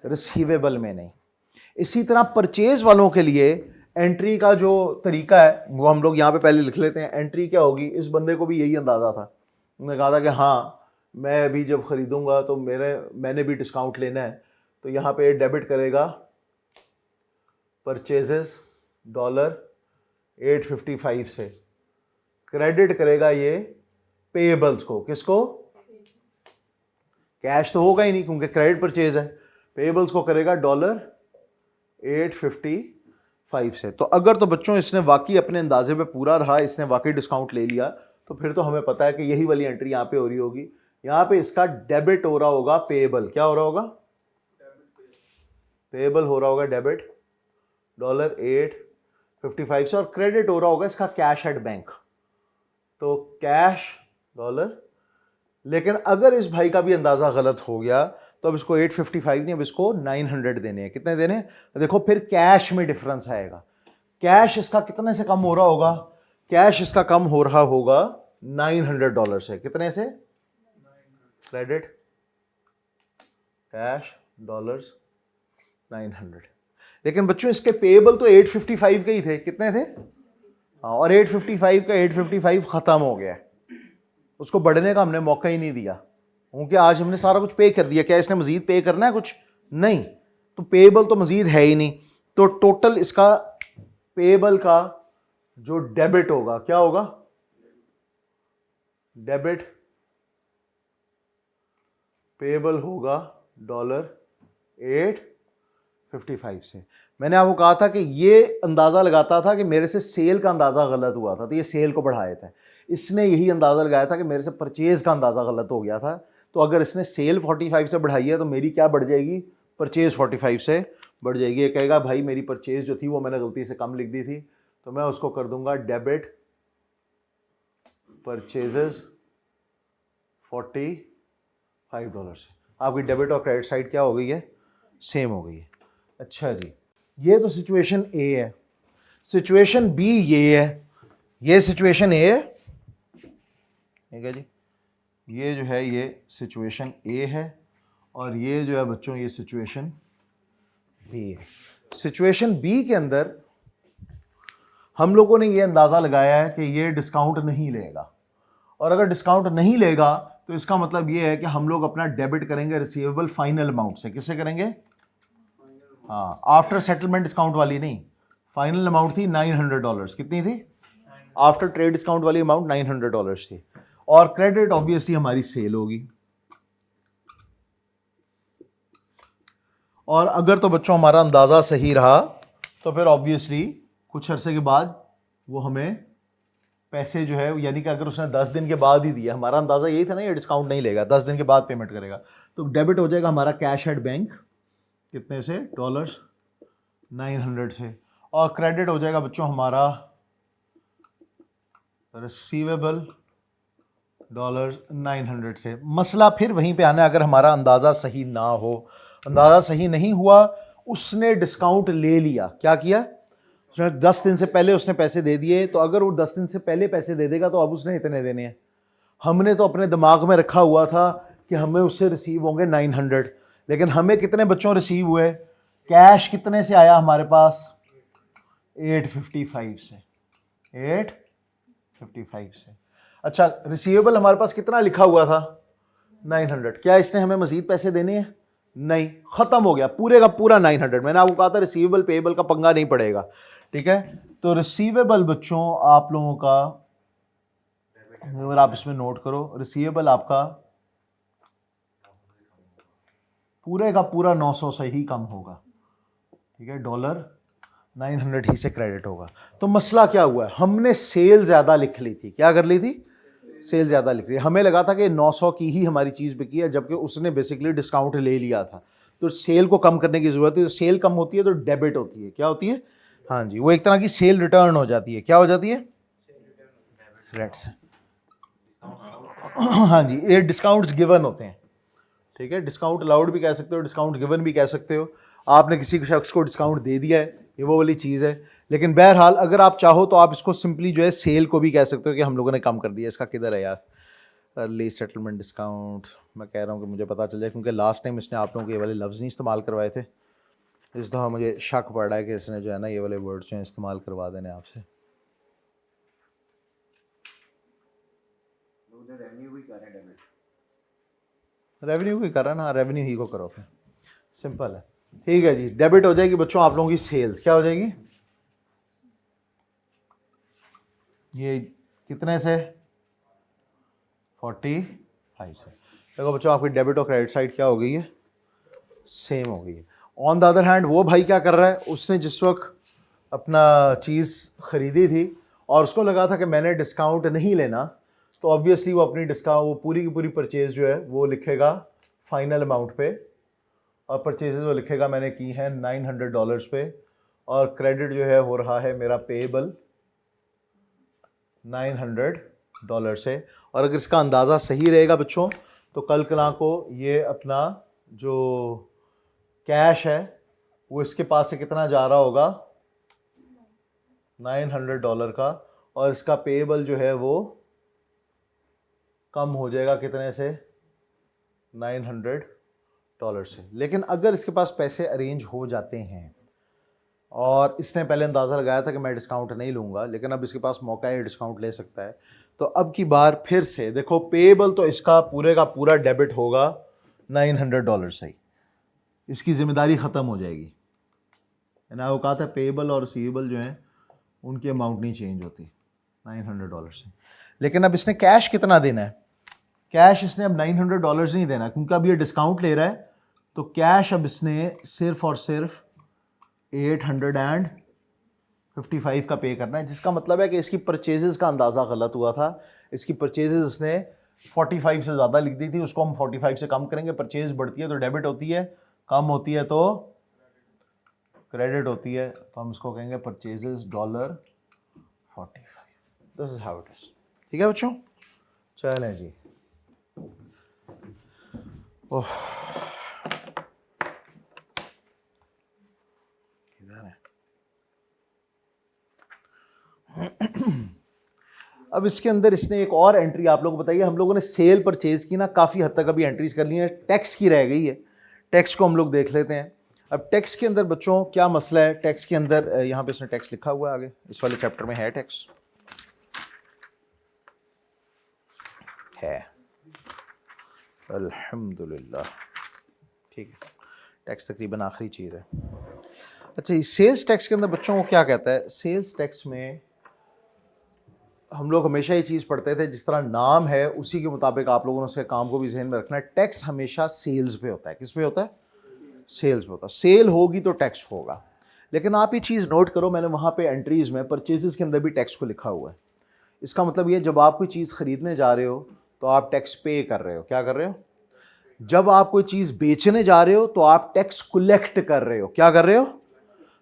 Speaker 1: रिसीवेबल में नहीं। इसी तरह परचेज वालों के लिए एंट्री का जो तरीका है वो हम लोग यहाँ पे पहले लिख लेते हैं। एंट्री क्या होगी? इस बंदे को भी यही अंदाज़ा था, उन्होंने कहा था कि हाँ मैं अभी जब ख़रीदूँगा तो मैंने भी डिस्काउंट लेना है, तो यहाँ पे डेबिट करेगा परचेजेस $855 से, क्रेडिट करेगा ये पेएबल्स को। किसको? कैश तो होगा ही नहीं क्योंकि क्रेडिट परचेज है। पेएबल्स को करेगा $855 से। तो अगर तो बच्चों इसने वाकई अपने अंदाजे पे पूरा रहा, इसने वाकई डिस्काउंट ले लिया, तो फिर तो हमें पता है कि यही वाली एंट्री यहाँ पे हो रही होगी। यहाँ पे इसका डेबिट हो रहा होगा पेएबल। क्या हो रहा होगा? पेएबल हो रहा होगा डेबिट $855 से, और क्रेडिट हो रहा होगा इसका कैश एट बैंक। तो कैश डॉलर। लेकिन अगर इस भाई का भी अंदाजा गलत हो गया तो अब इसको 855 नहीं, अब इसको 900 देने हैं। कितने देने हैं? देखो फिर कैश में डिफरेंस आएगा। कैश इसका कितने से कम हो रहा होगा? कैश इसका कम हो रहा होगा $900 से। कितने से? Credit cash $900। लेकिन बच्चों इसके पेएबल तो 855 के ही थे। कितने थे? हाँ, और 855 का 855 खत्म हो गया, उसको बढ़ने का हमने मौका ही नहीं दिया, क्योंकि आज हमने सारा कुछ पे कर दिया। क्या इसने मजीद पे करना है? कुछ नहीं। तो पेएबल तो मजीद है ही नहीं। तो टोटल इसका पेएबल का जो डेबिट होगा, क्या होगा? डेबिट पेएबल होगा $855 से। मैंने आपको कहा था कि ये अंदाज़ा लगाता था कि मेरे से सेल का अंदाज़ा गलत हुआ था, तो ये सेल को बढ़ाया था। इसने यही अंदाज़ा लगाया था कि मेरे से परचेज का अंदाज़ा गलत हो गया था। तो अगर इसने सेल 45 से बढ़ाई है तो मेरी क्या बढ़ जाएगी? परचेज 45 से बढ़ जाएगी। ये कहेगा भाई मेरी परचेज जो थी वो मैंने गलती से कम लिख दी थी, तो मैं उसको कर दूंगा डेबिट परचेजेस $45 से। आपकी डेबिट और क्रेडिट साइड क्या हो गई है? सेम हो गई है। अच्छा जी, ये तो सिचुएशन ए है। सिचुएशन बी ये है, ये सिचुएशन ए है, ठीक है जी। ये जो है ये सिचुएशन ए है, और ये जो है बच्चों ये सिचुएशन बी है। सिचुएशन बी के अंदर हम लोगों ने ये अंदाज़ा लगाया है कि ये डिस्काउंट नहीं लेगा, और अगर डिस्काउंट नहीं लेगा तो इसका मतलब ये है कि हम लोग अपना डेबिट करेंगे रिसीवेबल फाइनल अमाउंट से। किससे करेंगे? हाँ, आफ्टर सेटलमेंट डिस्काउंट वाली नहीं। फाइनल अमाउंट थी $900। कितनी थी? आफ्टर ट्रेड डिस्काउंट वाली अमाउंट $900 थी। और क्रेडिट ऑब्वियसली हमारी सेल होगी। और अगर तो बच्चों हमारा अंदाज़ा सही रहा तो फिर ऑब्वियसली कुछ अरसे के बाद वो हमें पैसे जो है, यानी कि अगर उसने 10 दिन के बाद ही दिया, हमारा अंदाज़ा यही था ना ये डिस्काउंट नहीं लेगा, 10 दिन के बाद पेमेंट करेगा, तो डेबिट हो जाएगा हमारा कैश एट बैंक। कितने से? $900 से। और क्रेडिट हो जाएगा बच्चों हमारा रिसीवेबल $900 से। मसला फिर वहीं पे आना है, अगर हमारा अंदाज़ा सही ना हो। अंदाज़ा सही नहीं हुआ, उसने डिस्काउंट ले लिया, क्या किया? 10 दिन से पहले उसने पैसे दे दिए, तो अगर वो 10 दिन से पहले पैसे दे देगा तो अब उसने इतने देने हैं। हमने तो अपने दिमाग में रखा हुआ था कि हमें उससे रिसीव होंगे 900, लेकिन हमें कितने बच्चों रिसीव हुए? कैश कितने से आया हमारे पास? 855 से, 855 से। अच्छा, रिसीवेबल हमारे पास कितना लिखा हुआ था? 900। क्या इसने हमें मजीद पैसे देने हैं? नहीं, खत्म हो गया पूरे का पूरा 900। मैंने आपको कहा था रिसीवेबल पेएबल का पंगा नहीं पड़ेगा, ठीक है। तो रिसीवेबल बच्चों आप लोगों का, अगर आप इसमें नोट करो, रिसीवेबल आपका पूरे का पूरा 900 से ही कम होगा, ठीक है। डॉलर 900 ही से क्रेडिट होगा। तो मसला क्या हुआ है, हमने सेल ज्यादा लिख ली थी। क्या कर ली थी? सेल ज्यादा लिख ली। हमें लगा था कि 900 की ही हमारी चीज बिकी है, जबकि उसने बेसिकली डिस्काउंट ले लिया था। तो सेल को कम करने की जरूरत है। तो सेल कम होती है तो डेबिट होती है। क्या होती है? हाँ जी, वो एक तरह की सेल रिटर्न हो जाती है। क्या हो जाती है? रेट्स। हाँ जी, ये डिस्काउंट्स गिवन होते हैं, ठीक है। डिस्काउंट अलाउड भी कह सकते हो, डिस्काउंट गिवन भी कह सकते हो। आपने किसी शख्स को डिस्काउंट दे दिया है, ये वो वाली चीज़ है। लेकिन बहरहाल अगर आप चाहो तो आप इसको सिंपली जो है सेल को भी कह सकते हो कि हम लोगों ने कम कर दिया। इसका किधर है यार अर्ली सेटलमेंट डिस्काउंट? मैं कह रहा हूँ कि मुझे पता चल जाए, क्योंकि लास्ट टाइम इसने आप लोगों को ये वाले लफ्ज़ नहीं इस्तेमाल करवाए थे। इस दफ़ा मुझे शक पड़ रहा है कि इसने जो है ना ये वाले वर्ड्स जो हैं इस्तेमाल करवा देने आपसे। रेवेन्यू ही कर रहा है ना, रेवेन्यू ही को करो फिर, सिंपल है। ठीक है जी, डेबिट हो जाएगी बच्चों आप लोगों की सेल्स। क्या हो जाएगी? ये कितने से? 45 से। देखो बच्चों, आपकी डेबिट और क्रेडिट साइड क्या हो गई है? सेम हो गई है। ऑन द अदर हैंड वो भाई क्या कर रहा है, उसने जिस वक्त अपना चीज़ ख़रीदी थी और उसको लगा था कि मैंने डिस्काउंट नहीं लेना, तो ऑब्वियसली वो अपनी डिस्काउंट, वो पूरी की पूरी परचेज जो है वो लिखेगा फाइनल अमाउंट पे, और परचेजेज वो लिखेगा मैंने की हैं $900 पे, और क्रेडिट जो है हो रहा है मेरा पेएबल $900 से। और अगर इसका अंदाज़ा सही रहेगा बच्चों, तो कल कला को ये अपना जो कैश है वो इसके पास से कितना जा रहा होगा? $900 का, और इसका पेएबल जो है वो कम हो जाएगा कितने से? $900 से। लेकिन अगर इसके पास पैसे अरेंज हो जाते हैं और इसने पहले अंदाज़ा लगाया था कि मैं डिस्काउंट नहीं लूँगा, लेकिन अब इसके पास मौका है डिस्काउंट ले सकता है, तो अब की बार फिर से देखो पेएबल तो इसका पूरे का पूरा डेबिट होगा $900 से ही, इसकी ज़िम्मेदारी ख़त्म हो जाएगी। मैंने वो कहा था पेएबल और रिसीवेबल जो हैं उनकी अमाउंट नहीं चेंज होती $900 से। लेकिन अब इसने कैश कितना देना है? कैश इसने अब $900 नहीं देना, क्योंकि अब ये डिस्काउंट ले रहा है। तो कैश अब इसने सिर्फ और सिर्फ 855 का पे करना है, जिसका मतलब है कि इसकी परचेजेस का अंदाज़ा गलत हुआ था। इसकी परचेजेस इसने 45 से ज़्यादा लिख दी थी, उसको हम 45 से कम करेंगे। परचेज बढ़ती है तो डेबिट होती है, कम होती है तो क्रेडिट होती है, तो हम इसको कहेंगे purchases $45। This is how it is. ठीक है बच्चों, चलें जी। ओह, किधर है? अब इसके अंदर इसने एक और एंट्री आप लोगों को बताइए। हम लोगों ने सेल परचेज की ना काफ़ी हद तक अभी एंट्रीज कर ली हैं, टैक्स की रह गई है। टैक्स को हम लोग देख लेते हैं। अब टैक्स के अंदर बच्चों क्या मसला है? टैक्स के अंदर यहाँ पे इसने टैक्स लिखा हुआ है, आगे इस वाले चैप्टर में है टैक्स, है अल्हम्दुलिल्लाह, ठीक है। टैक्स तकरीबन आखिरी चीज़ है। अच्छा, ये सेल्स टैक्स के अंदर बच्चों को क्या कहता है? सेल्स टैक्स में हम लोग हमेशा ये चीज़ पढ़ते थे, जिस तरह नाम है उसी के मुताबिक आप लोगों ने उसके काम को भी जहन में रखना है। टैक्स हमेशा सेल्स पे होता है। किस पे होता है? सेल्स पे होता है। सेल होगी तो टैक्स होगा। लेकिन आप ये चीज़ नोट करो, मैंने वहाँ पे एंट्रीज में परचेजेस के अंदर भी टैक्स को लिखा हुआ है। इसका मतलब ये, जब आप कोई चीज़ ख़रीदने जा रहे हो तो आप टैक्स पे कर रहे हो। क्या कर रहे हो? जब आप कोई चीज़ बेचने जा रहे हो तो आप टैक्स कलेक्ट कर रहे हो। क्या कर रहे हो?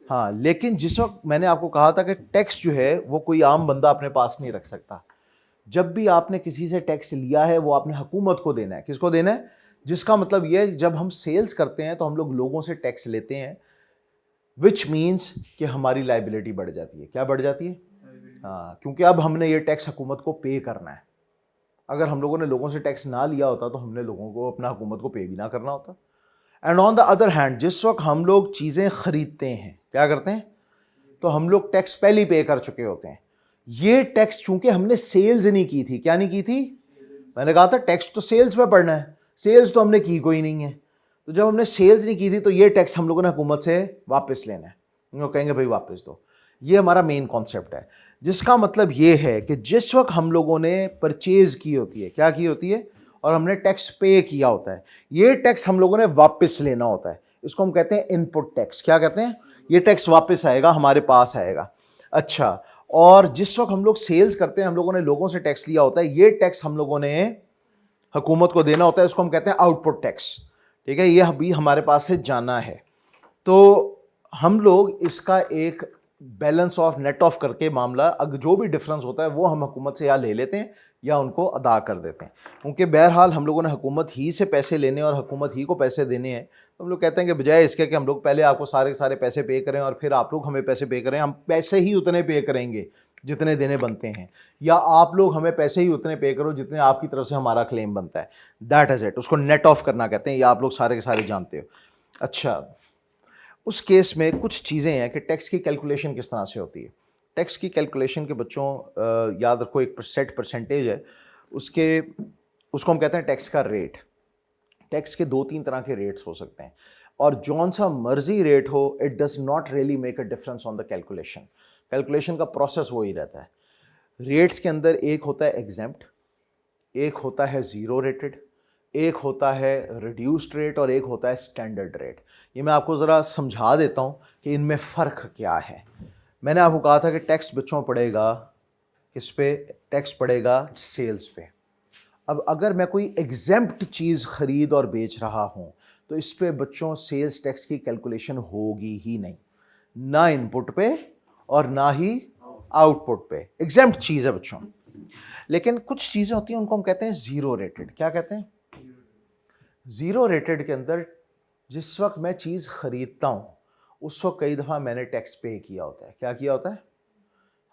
Speaker 1: हाँ। लेकिन जिस वक्त मैंने आपको कहा था कि टैक्स जो है वो कोई आम बंदा अपने पास नहीं रख सकता। जब भी आपने किसी से टैक्स लिया है वो आपने हुकूमत को देना है। किसको देना है? जिसका मतलब ये है, जब हम सेल्स करते हैं तो हम लोग लोगों से टैक्स लेते हैं, विच मीन्स कि हमारी लाइबिलिटी बढ़ जाती है। क्या बढ़ जाती है? हाँ, क्योंकि अब हमने ये टैक्स हुकूमत को पे करना है। अगर हम लोगों ने लोगों से टैक्स ना लिया होता तो हमने लोगों को अपना हुकूमत को पे भी ना करना होता। And on the other hand जिस वक्त हम लोग चीज़ें खरीदते हैं क्या करते हैं, तो हम लोग टैक्स पहले ही पे कर चुके होते हैं। ये टैक्स चूंकि हमने सेल्स नहीं की थी, क्या नहीं की थी, मैंने कहा था टैक्स तो सेल्स पे पड़ना है, सेल्स तो हमने की कोई नहीं है, तो जब हमने सेल्स नहीं की थी तो ये टैक्स हम लोगों ने हुकूमत से वापस लेना है। वो कहेंगे भाई वापस दो। ये हमारा मेन कॉन्सेप्ट है, जिसका मतलब ये है कि जिस वक्त हम लोगों ने परचेज की होती है, क्या की होती है, और हमने टैक्स पे किया होता है, ये टैक्स हम लोगों ने वापस लेना होता है। इसको हम कहते हैं इनपुट टैक्स। क्या कहते हैं, ये टैक्स वापस आएगा, हमारे पास आएगा। अच्छा, और जिस वक्त हम लोग सेल्स करते हैं, हम लोगों ने लोगों से टैक्स लिया होता है, ये टैक्स हम लोगों ने हुकूमत को देना होता है, इसको हम कहते हैं आउटपुट टैक्स। ठीक है, ये अभी हमारे पास से जाना है। तो हम लोग इसका एक बैलेंस ऑफ नेट ऑफ करके मामला, अगर जो भी डिफरेंस होता है वो हम हुकूमत से या ले लेते हैं या उनको अदा कर देते हैं, क्योंकि बहरहाल हम लोगों ने हुकूमत ही से पैसे लेने और हुकूमत ही को पैसे देने हैं। तो हम लोग कहते हैं कि बजाय इसके कि हम लोग पहले आपको सारे सारे पैसे पे करें और फिर आप लोग हमें पैसे पे करें, हम पैसे ही उतने पे करेंगे जितने देने बनते हैं, या आप लोग हमें पैसे ही उतने पे करो जितने आपकी तरफ से हमारा क्लेम बनता है। दैट इज़ इट, उसको नेट ऑफ करना कहते हैं, या आप लोग सारे के सारे जानते हो। अच्छा, उस केस में कुछ चीज़ें हैं कि टैक्स की कैलकुलेशन किस तरह से होती है। टैक्स की कैलकुलेशन के बच्चों याद रखो, एक सेट परसेंटेज है उसको हम कहते हैं टैक्स का रेट। टैक्स के 2-3 तरह के रेट्स हो सकते हैं, और जौन सा मर्जी रेट हो, it does not really make a difference on the calculation. Calculation का प्रोसेस वही रहता है। रेट्स के अंदर एक होता है एग्जेम्प्ट, एक होता है ज़ीरो रेटेड, एक होता है रिड्यूस्ड रेट, और एक होता है स्टैंडर्ड रेट। ये मैं आपको ज़रा समझा देता हूँ कि इनमें फ़र्क क्या है। मैंने आपको कहा था कि टैक्स बच्चों पड़ेगा किस पे, टैक्स पड़ेगा सेल्स पे। अब अगर मैं कोई एग्जेम्प्ट चीज़ ख़रीद और बेच रहा हूँ तो इस पे बच्चों सेल्स टैक्स की कैलकुलेशन होगी ही नहीं, ना इनपुट पे और ना ही आउटपुट पे। एग्जेम्प्ट चीज़ है बच्चों। लेकिन कुछ चीज़ें होती हैं उनको हम कहते हैं ज़ीरो रेटेड। क्या कहते हैं, ज़ीरो रेटेड के अंदर जिस वक्त मैं चीज़ ख़रीदता हूँ उस वक्त कई दफ़ा मैंने टैक्स पे किया होता है। क्या किया होता है,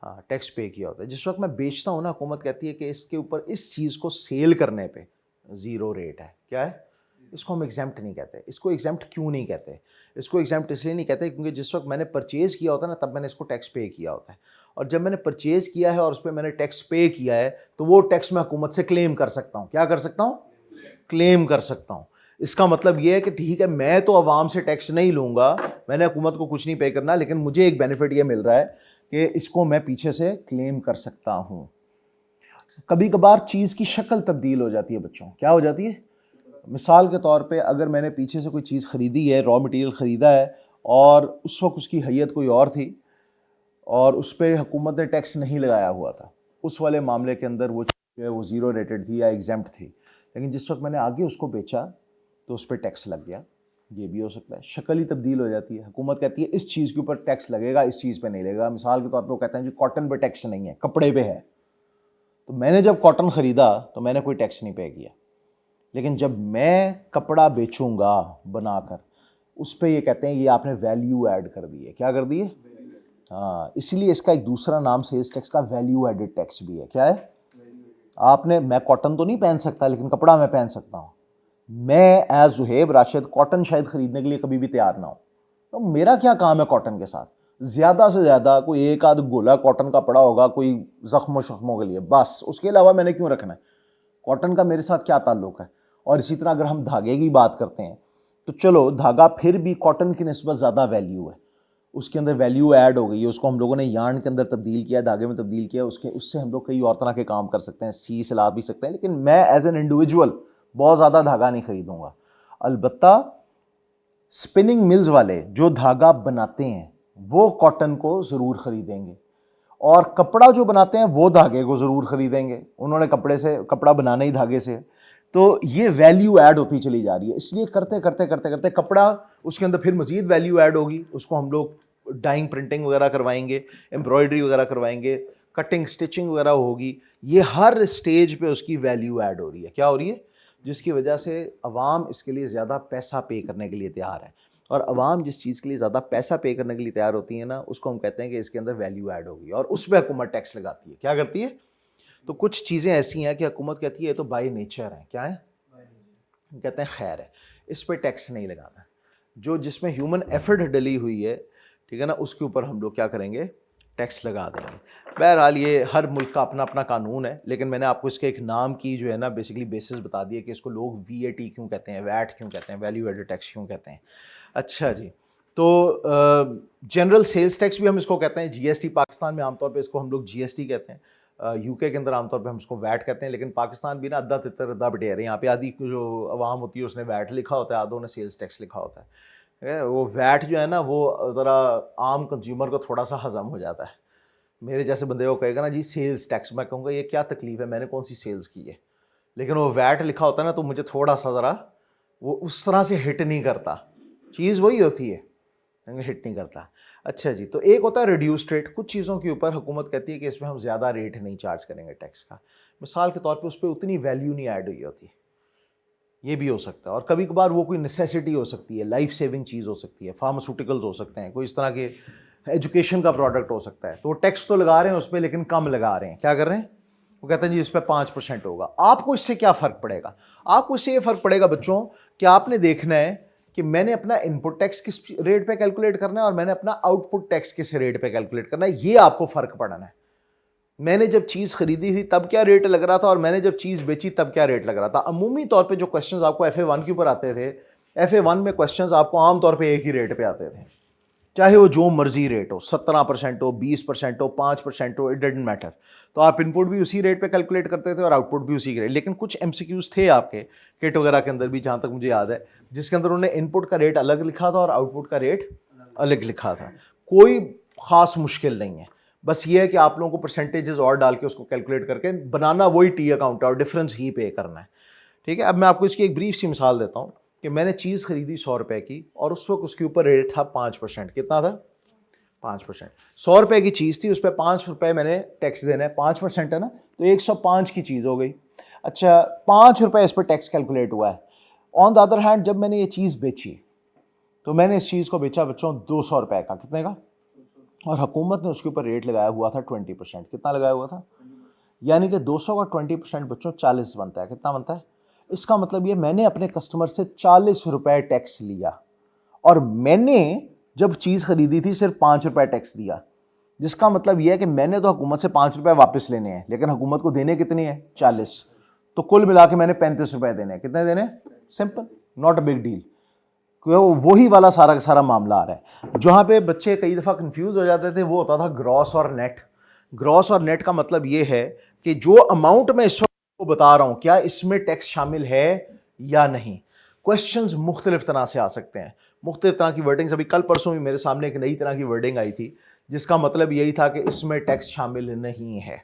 Speaker 1: हाँ, टैक्स पे किया होता है। जिस वक्त मैं बेचता हूँ ना, हुकूमत कहती है कि इसके ऊपर इस चीज़ को सेल करने पे ज़ीरो रेट है। क्या है, इसको हम एग्जेम्प्ट नहीं कहते। इसको एग्जेम्प्ट क्यों नहीं कहते, इसको एग्जेम्प्ट इसलिए नहीं कहते क्योंकि जिस वक्त मैंने परचेज़ किया होता है ना, तब मैंने इसको टैक्स पे किया होता है, और जब मैंने परचेज़ किया है और उस पर मैंने टैक्स पे किया है तो वो टैक्स मैं हुकूमत से क्लेम कर सकता हूँ। क्या कर सकता हूँ, क्लेम कर सकता हूँ। इसका मतलब ये है कि ठीक है, मैं तो आवाम से टैक्स नहीं लूँगा, मैंने हुकूमत को कुछ नहीं पे करना, लेकिन मुझे एक बेनिफिट ये मिल रहा है कि इसको मैं पीछे से क्लेम कर सकता हूँ। कभी कभार चीज़ की शक्ल तब्दील हो जाती है बच्चों। क्या हो जाती है, मिसाल के तौर पे अगर मैंने पीछे से कोई चीज़ ख़रीदी है, रॉ मटेरियल ख़रीदा है, और उस वक्त उसकी हैयत कोई और थी और उस पर हुकूमत ने टैक्स नहीं लगाया हुआ था, उस वाले मामले के अंदर वो जो है वो ज़ीरो रेटेड थी या एग्जेम्प्ट थी। लेकिन जिस वक्त मैंने आगे उसको बेचा तो उस पर टैक्स लग गया। ये भी हो सकता है, शक्ल ही तब्दील हो जाती है। हुकूमत कहती है इस चीज़ के ऊपर टैक्स लगेगा, इस चीज़ पे नहीं लगेगा। मिसाल के तौर पे वो कहते हैं जी कॉटन पे टैक्स नहीं है, कपड़े पे है। तो मैंने जब कॉटन ख़रीदा तो मैंने कोई टैक्स नहीं पे किया, लेकिन जब मैं कपड़ा बेचूंगा बनाकर, उस पर ये कहते हैं ये आपने वैल्यू ऐड कर दी है। क्या कर दी है, हाँ, इसीलिए इसका एक दूसरा नाम सेल्स टैक्स का वैल्यू एडेड टैक्स भी है। क्या है, आपने, मैं कॉटन तो नहीं पहन सकता लेकिन कपड़ा मैं पहन सकता हूँ। मैं एज जुहेब राशिद कॉटन शायद ख़रीदने के लिए कभी भी तैयार ना हो, तो मेरा क्या काम है कॉटन के साथ। ज़्यादा से ज़्यादा कोई एक आध गोला कॉटन का पड़ा होगा कोई ज़ख्मों शख्मों के लिए, बस। उसके अलावा मैंने क्यों रखना है, कॉटन का मेरे साथ क्या ताल्लुक़ है। और इसी तरह अगर हम धागे की बात करते हैं तो चलो धागा फिर भी कॉटन की निस्बत ज़्यादा वैल्यू है, उसके अंदर वैल्यू ऐड हो गई है, उसको हम लोगों ने यार्न के अंदर तब्दील किया, धागे में तब्दील किया, उससे हम लोग कई और तरह के काम कर सकते हैं, सी से ला भी सकते हैं। लेकिन मैं एज एन इंडिविजुअल बहुत ज़्यादा धागा नहीं ख़रीदूँगा। अलबत्ता स्पिनिंग मिल्स वाले जो धागा बनाते हैं वो कॉटन को ज़रूर ख़रीदेंगे, और कपड़ा जो बनाते हैं वो धागे को ज़रूर ख़रीदेंगे। उन्होंने कपड़े से कपड़ा बनाना ही धागे से। तो ये वैल्यू ऐड होती चली जा रही है। इसलिए करते करते करते करते कपड़ा, उसके अंदर फिर मज़ीद वैल्यू ऐड होगी, उसको हम लोग डाइंग प्रिंटिंग वगैरह करवाएंगे, एम्ब्रॉयडरी वगैरह करवाएंगे, कटिंग स्टिचिंग वगैरह होगी। ये हर स्टेज पे उसकी वैल्यू ऐड हो रही है। क्या हो रही है, जिसकी वजह से अवाम इसके लिए ज़्यादा पैसा पे करने के लिए तैयार है। और अवाम जिस चीज़ के लिए ज़्यादा पैसा पे करने के लिए तैयार होती है ना, उसको हम कहते हैं कि इसके अंदर वैल्यू ऐड होगी, और उस पर हुकूमत टैक्स लगाती है। क्या करती है, तो कुछ चीज़ें ऐसी हैं कि हुकूमत कहती है ये तो बाय नेचर है। क्या है, कहते हैं खैर है, इस पर टैक्स नहीं लगाना। जो जिसमें ह्यूमन एफर्ट डली हुई है, ठीक है ना, उसके ऊपर हम लोग क्या करेंगे, टैक्स लगा देंगे। बहरहाल ये हर मुल्क का अपना अपना कानून है, लेकिन मैंने आपको इसके एक नाम की जो है ना बेसिकली बेसिस बता दी है कि इसको लोग VAT क्यों कहते हैं, वैट क्यों कहते हैं, वैल्यू एडेड टैक्स क्यों कहते हैं। अच्छा जी, तो जनरल सेल्स टैक्स भी हम इसको कहते हैं। GST पाकिस्तान में आमतौर पे इसको हम लोग GST कहते हैं, UK के अंदर आमतौर पे हम इसको वैट कहते हैं, लेकिन पाकिस्तान भी ना अद्दा तितर अद्दा बटेर है। यहाँ पे आधी जो अवाम होती है उसने वैट लिखा होता है, आधों ने सेल्स टैक्स लिखा होता है। ठीक है, वो वैट जो है ना वो ज़रा आम कंज्यूमर को थोड़ा सा हजम हो जाता है। मेरे जैसे बंदे को कहेगा ना जी सेल्स टैक्स, मैं कहूँगा ये क्या तकलीफ़ है, मैंने कौन सी सेल्स की है, लेकिन वो वैट लिखा होता है ना तो मुझे थोड़ा सा ज़रा वो उस तरह से हिट नहीं करता। चीज़ वही होती है, हिट नहीं करता। अच्छा जी, तो एक होता है रिड्यूस्ड रेट, कुछ चीज़ों के ऊपर हुकूमत कहती है कि इसमें हम ज़्यादा रेट नहीं चार्ज करेंगे टैक्स का, मिसाल के तौर पे उस पर उतनी वैल्यू नहीं ऐड हुई होती, ये भी हो सकता है। और कभी कभार वो कोई नेसेसिटी हो सकती है, लाइफ सेविंग चीज़ हो सकती है, फार्मास्यूटिकल्स हो सकते हैं, कोई इस तरह के एजुकेशन का प्रोडक्ट हो सकता है, तो वो टैक्स तो लगा रहे हैं उस पर लेकिन कम लगा रहे हैं। क्या कर रहे हैं, वो कहते हैं जी इस पर 5% होगा। आपको इससे क्या फ़र्क पड़ेगा, आपको इससे ये फ़र्क पड़ेगा बच्चों कि आपने देखना है कि मैंने अपना इनपुट टैक्स किस रेट पे कैलकुलेट करना है और मैंने अपना आउटपुट टैक्स किस रेट पे कैलकुलेट करना है, ये आपको फ़र्क पड़ना है। मैंने जब चीज़ खरीदी थी तब क्या रेट लग रहा था और मैंने जब चीज़ बेची तब क्या रेट लग रहा था। अमूमी तौर पे जो क्वेश्चंस आपको FA1 के ऊपर आते थे, FA1 में क्वेश्चंस आपको आम तौर पे एक ही रेट पे आते थे, चाहे वो जो मर्जी रेट हो, 17% हो, 20% हो, 5% हो, इट डजंट मैटर। तो आप इनपुट भी उसी रेट पे कैलकुलेट करते थे और आउटपुट भी उसी के रेट। लेकिन कुछ MCQs थे आपके किट वगैरह के अंदर भी, जहाँ तक मुझे याद है, जिसके अंदर उन्होंने इनपुट का रेट अलग लिखा था और आउटपुट का रेट अलग लिखा था। कोई ख़ास मुश्किल नहीं है, बस ये है कि आप लोगों को परसेंटेजेस और डाल के उसको कैलकुलेट करके बनाना वही T अकाउंट है और डिफरेंस ही पे करना है। ठीक है, अब मैं आपको इसकी एक ब्रीफ सी मिसाल देता हूँ कि मैंने चीज़ खरीदी 100 रुपये की और उस वक्त उसके ऊपर रेट था 5%। कितना था, 5%। 100 रुपये की चीज़ थी, उस पर 5 रुपये मैंने टैक्स देना है, 5% है ना, तो 105 की चीज़ हो गई। अच्छा, 5 रुपये इस पर टैक्स कैलकुलेट हुआ है। ऑन द अदर हैंड जब मैंने ये चीज़ बेची तो मैंने इस चीज़ को बेचा बच्चों 200 रुपये का, कितने का, और हुकूमत ने उसके ऊपर रेट लगाया हुआ था 20%। कितना लगाया हुआ था, यानी कि 200 का 20% बच्चों 40 बनता है। कितना बनता है, इसका मतलब ये मैंने अपने कस्टमर से 40 रुपये टैक्स लिया और मैंने जब चीज़ खरीदी थी सिर्फ 5 रुपये टैक्स दिया, जिसका मतलब यह है कि मैंने तो हुकूमत से 5 रुपये वापस लेने हैं, लेकिन हुकूमत को देने कितने हैं, 40। तो कुल मिला के मैंने 35 रुपये देने हैं। कितने देने, simple, not a big deal. वही वाला सारा का सारा मामला आ रहा है। जहाँ पे बच्चे कई दफ़ा कंफ्यूज हो जाते थे वो होता था ग्रॉस और नेट। ग्रॉस और नेट का मतलब ये है कि जो अमाउंट मैं इस वक्त बता रहा हूँ क्या इसमें टैक्स शामिल है या नहीं। क्वेश्चंस मुख्तलिफ तरह से आ सकते हैं, मुख्तलिफ तरह की वर्डिंग्स। अभी कल परसों भी मेरे सामने एक नई तरह की वर्डिंग आई थी जिसका मतलब यही था कि इसमें टैक्स शामिल नहीं है।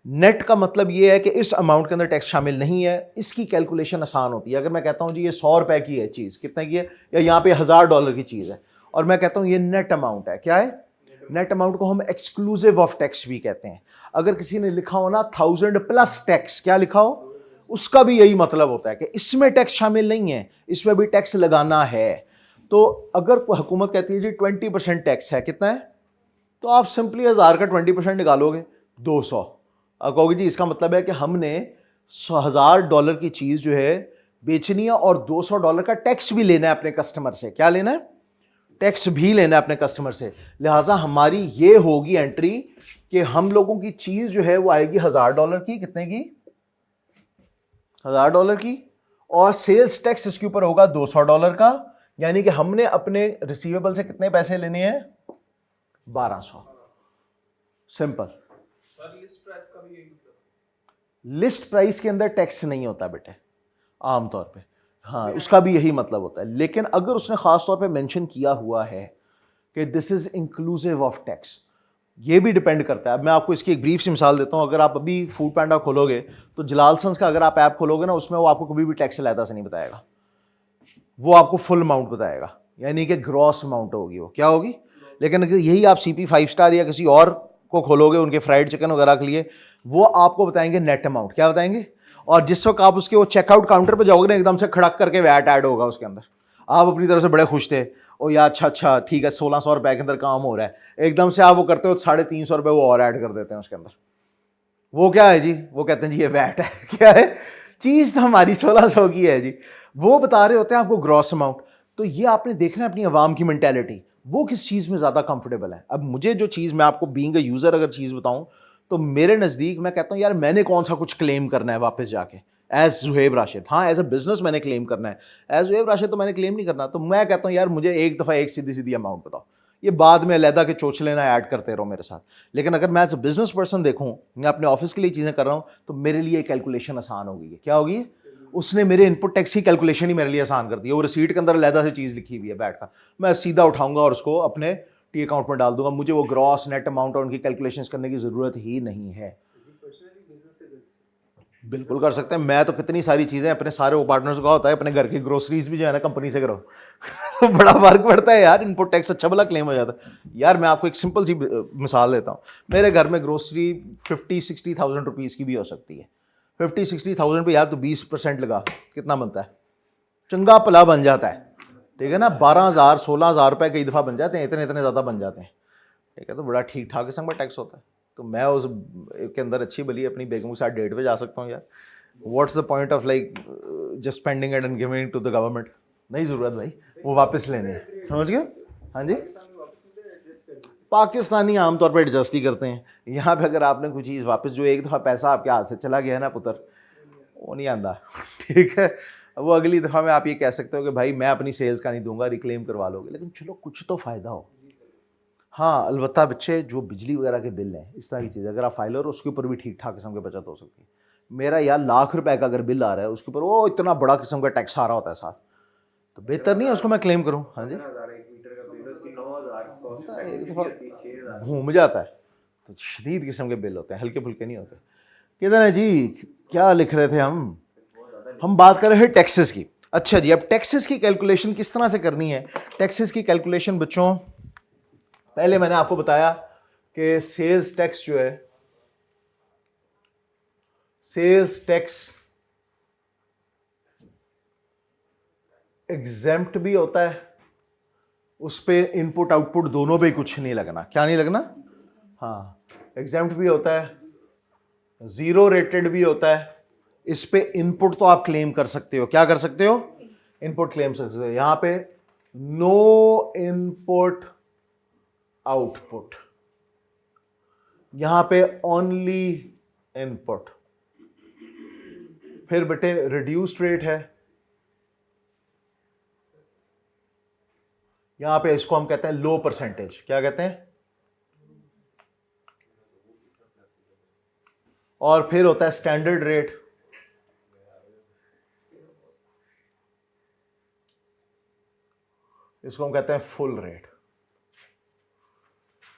Speaker 1: नेट का मतलब ये है कि इस अमाउंट के अंदर टैक्स शामिल नहीं है। इसकी कैलकुलेशन आसान होती है। अगर मैं कहता हूँ जी ये 100 रुपये की है चीज़, कितने की है, या यहाँ पे $1000 की चीज़ है और मैं कहता हूँ ये नेट अमाउंट है, क्या है, नेट अमाउंट को हम एक्सक्लूसिव ऑफ टैक्स भी कहते हैं। अगर किसी ने लिखा हो ना 1000 प्लस टैक्स, क्या लिखा हो, उसका भी यही मतलब होता है कि इसमें टैक्स शामिल नहीं है, इसमें भी टैक्स लगाना है। तो अगर हुकूमत कहती है जी 20% टैक्स है, कितना है, तो आप सिंपली 1000 का 20% निकालोगे, 200। अब कहोगे जी इसका मतलब है कि हमने $1000 की चीज़ जो है बेचनी है और $200 का टैक्स भी लेना है अपने कस्टमर से। क्या लेना है, टैक्स भी लेना है अपने कस्टमर से। लिहाजा हमारी ये होगी एंट्री कि हम लोगों की चीज़ जो है वो आएगी $1000 की, कितने की, $1000 की, और सेल्स टैक्स इसके ऊपर होगा $200 का, यानी कि हमने अपने रिसीवेबल से कितने पैसे लेने हैं, 1200। सिंपल। लिस्ट प्राइस के अंदर टैक्स नहीं होता बेटे आमतौर पे, हाँ उसका भी यही मतलब होता है। लेकिन अगर उसने खास तौर पे मेंशन किया हुआ है कि this is inclusive of tax, ये भी डिपेंड करता है। अब मैं आपको इसकी एक ब्रीफ सी मिसाल देता हूँ। अगर आप अभी फूड पैंडा खोलोगे तो जलाल सन्स का अगर आप ऐप खोलोगे ना, उसमें वो आपको कभी भी टैक्स अलहदा से नहीं बताएगा, वो आपको फुल अमाउंट बताएगा, यानी कि ग्रॉस अमाउंट होगी वो, क्या होगी। लेकिन अगर यही आप CP 5 स्टार या किसी और को खोलोगे उनके फ्राइड चिकन वगैरह के लिए, वो आपको बताएंगे नेट अमाउंट, क्या बताएंगे। और जिस वक्त आप उसके वो चेकआउट काउंटर पे जाओगे ना, एकदम से खड़क करके वैट ऐड होगा उसके अंदर। आप अपनी तरफ से बड़े खुश थे, ओ यार अच्छा ठीक है 1600 रुपये के अंदर काम हो रहा है, एकदम से आप वो करते हो 350 रुपये वो और ऐड कर देते हैं उसके अंदर। वो क्या है जी, वो कहते हैं जी ये वैट है। क्या है, चीज़ तो हमारी 1600 की है जी, वो बता रहे होते हैं आपको ग्रॉस अमाउंट। तो ये आपने देखना है अपनी आवाम की मेंटेलिटी, वो किस चीज़ में ज़्यादा कंफर्टेबल है। अब मुझे जो चीज़, मैं आपको बीइंग अ यूज़र अगर चीज़ बताऊं, तो मेरे नज़दीक मैं कहता हूं यार मैंने कौन सा कुछ क्लेम करना है वापस जाके एज जुहेब राशिद। हाँ, एज अ बिजनेस मैंने क्लेम करना है, एज जुहेब राशिद तो मैंने क्लेम नहीं करना। तो मैं कहता हूँ यार मुझे एक दफ़ा एक सीधी सीधी अमाउंट बताओ, ये बाद में अलहदा के चोच लेना ऐड करते रहो मेरे साथ। लेकिन अगर मैं एज अ बिजनेस पर्सन देखूँ, मैं अपने ऑफिस के लिए चीज़ें कर रहा हूँ, तो मेरे लिए कैलकुलेशन आसान हो गई है। क्या होगी? उसने मेरे इनपुट टैक्स की कैलकुलेशन ही मेरे लिए आसान कर दी है। वो रिसीट के अंदर अलहदा से चीज़ लिखी हुई है, बैठ का मैं सीधा उठाऊंगा और उसको अपने टी अकाउंट में डाल दूंगा। मुझे वो ग्रॉस नेट अमाउंट और उनकी कैलकुलेशंस करने की ज़रूरत ही नहीं है। बिल्कुल कर सकते हैं। मैं तो कितनी सारी चीज़ें अपने सारे पार्टनर्स को होता है, अपने घर की ग्रोसरीज भी जो है ना कंपनी से करो तो बड़ा फर्क पड़ता है यार, इनपुट टैक्स अच्छा भला क्लेम हो जाता है। यार मैं आपको एक सिंपल सी मिसाल देता हूँ। मेरे घर में ग्रोसरी 50-60,000 रुपीज़ की भी हो सकती है। 50-60,000 पे यार तो 20% लगा, कितना बनता है? चंगा भला बन जाता है, ठीक है ना। 12,000-16,000 रुपये कई दफ़ा बन जाते हैं, इतने इतने ज़्यादा बन जाते हैं, ठीक है। तो बड़ा ठीक ठाक किस्म का टैक्स होता है। तो मैं उस के अंदर अच्छी भली अपनी बेगम के साथ डेट पे जा सकता हूँ यार। What's the point of like just spending it and giving to the government? नहीं ज़रूरत भाई, वो वापस लेने हैं, समझ गए? हाँ जी, पाकिस्तानी आमतौर पर एडजस्ट ही करते हैं। यहाँ पे अगर आपने कोई चीज़ वापस, जो एक दफ़ा पैसा आपके हाथ से चला गया है ना पुत्र, वो नहीं आंदा ठीक है। वो अगली दफ़ा में आप ये कह सकते हो कि भाई मैं अपनी सेल्स का नहीं दूंगा, रिक्लेम करवा लोगे, लेकिन चलो कुछ तो फ़ायदा हो। हाँ अलबत्ता बच्चे, जो बिजली वगैरह के बिल हैं, इस तरह की चीज़ अगर आप फाइल हो, उसके ऊपर भी ठीक ठाक किस्म की बचत हो सकती है। मेरा यार लाख रुपए का अगर बिल आ रहा है, उसके ऊपर वो इतना बड़ा किस्म का टैक्स आ रहा होता है साथ, तो बेहतर नहीं है उसको मैं क्लेम करूँ? हाँ जी, एक दफ़ा घूम जाता है तो शदीद किस्म के बिल होते हैं, हल्के फुल्के नहीं होते। किधर है जी, क्या लिख रहे थे हम बात कर रहे हैं टैक्सेस की। अच्छा जी, अब टैक्सेस की कैलकुलेशन किस तरह से करनी है? टैक्सेस की कैलकुलेशन बच्चों, पहले मैंने आपको बताया कि सेल्स टैक्स जो है, सेल्स टैक्स एग्जेम्प्ट भी होता है, उस पे इनपुट आउटपुट दोनों पे कुछ नहीं लगना। क्या नहीं लगना? हाँ, एग्जेम्प्ट भी होता है, जीरो रेटेड भी होता है। इस पे इनपुट तो आप क्लेम कर सकते हो। क्या कर सकते हो? इनपुट क्लेम कर सकते हो। यहां पे नो इनपुट आउटपुट, यहां पे ओनली इनपुट। फिर बेटे रिड्यूस्ड रेट है, यहां पे इसको हम कहते हैं लो परसेंटेज। क्या कहते हैं? और फिर होता है स्टैंडर्ड रेट, इसको हम कहते हैं फुल रेट।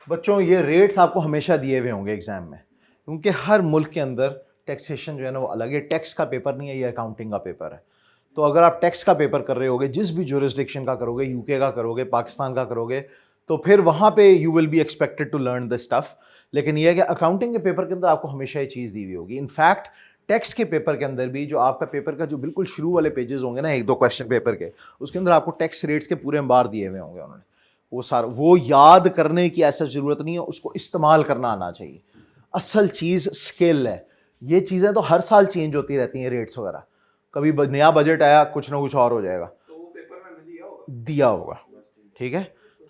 Speaker 1: बच्चों ये रेट्स आपको हमेशा दिए हुए होंगे एग्जाम में, क्योंकि हर मुल्क के अंदर टैक्सेशन जो है ना वो अलग है। टैक्स का पेपर नहीं है, ये अकाउंटिंग का पेपर है। तो अगर आप टैक्स का पेपर कर रहे होगे, जिस भी जुरिस्डिक्शन का करोगे, यूके का करोगे, पाकिस्तान का करोगे, तो फिर वहां पे you will be expected to learn the stuff. लेकिन यह है कि अकाउंटिंग के पेपर के अंदर आपको हमेशा ये चीज़ दी हुई होगी। इनफैक्ट टैक्स के पेपर के अंदर भी जो आपका पेपर का जो बिल्कुल शुरू वाले पेजेस होंगे ना, एक दो क्वेश्चन पेपर के, उसके अंदर आपको टैक्स रेट्स के पूरे अंबार दिए हुए होंगे उन्होंने। वो सारा वो याद करने की ऐसा ज़रूरत नहीं है, उसको इस्तेमाल करना आना चाहिए। असल चीज़ स्किल है। ये चीज़ें तो हर साल चेंज होती रहती हैं, रेट्स वगैरह। कभी नया बजट आया, कुछ ना कुछ और हो जाएगा, तो वो पेपर में दिया होगा, ठीक है।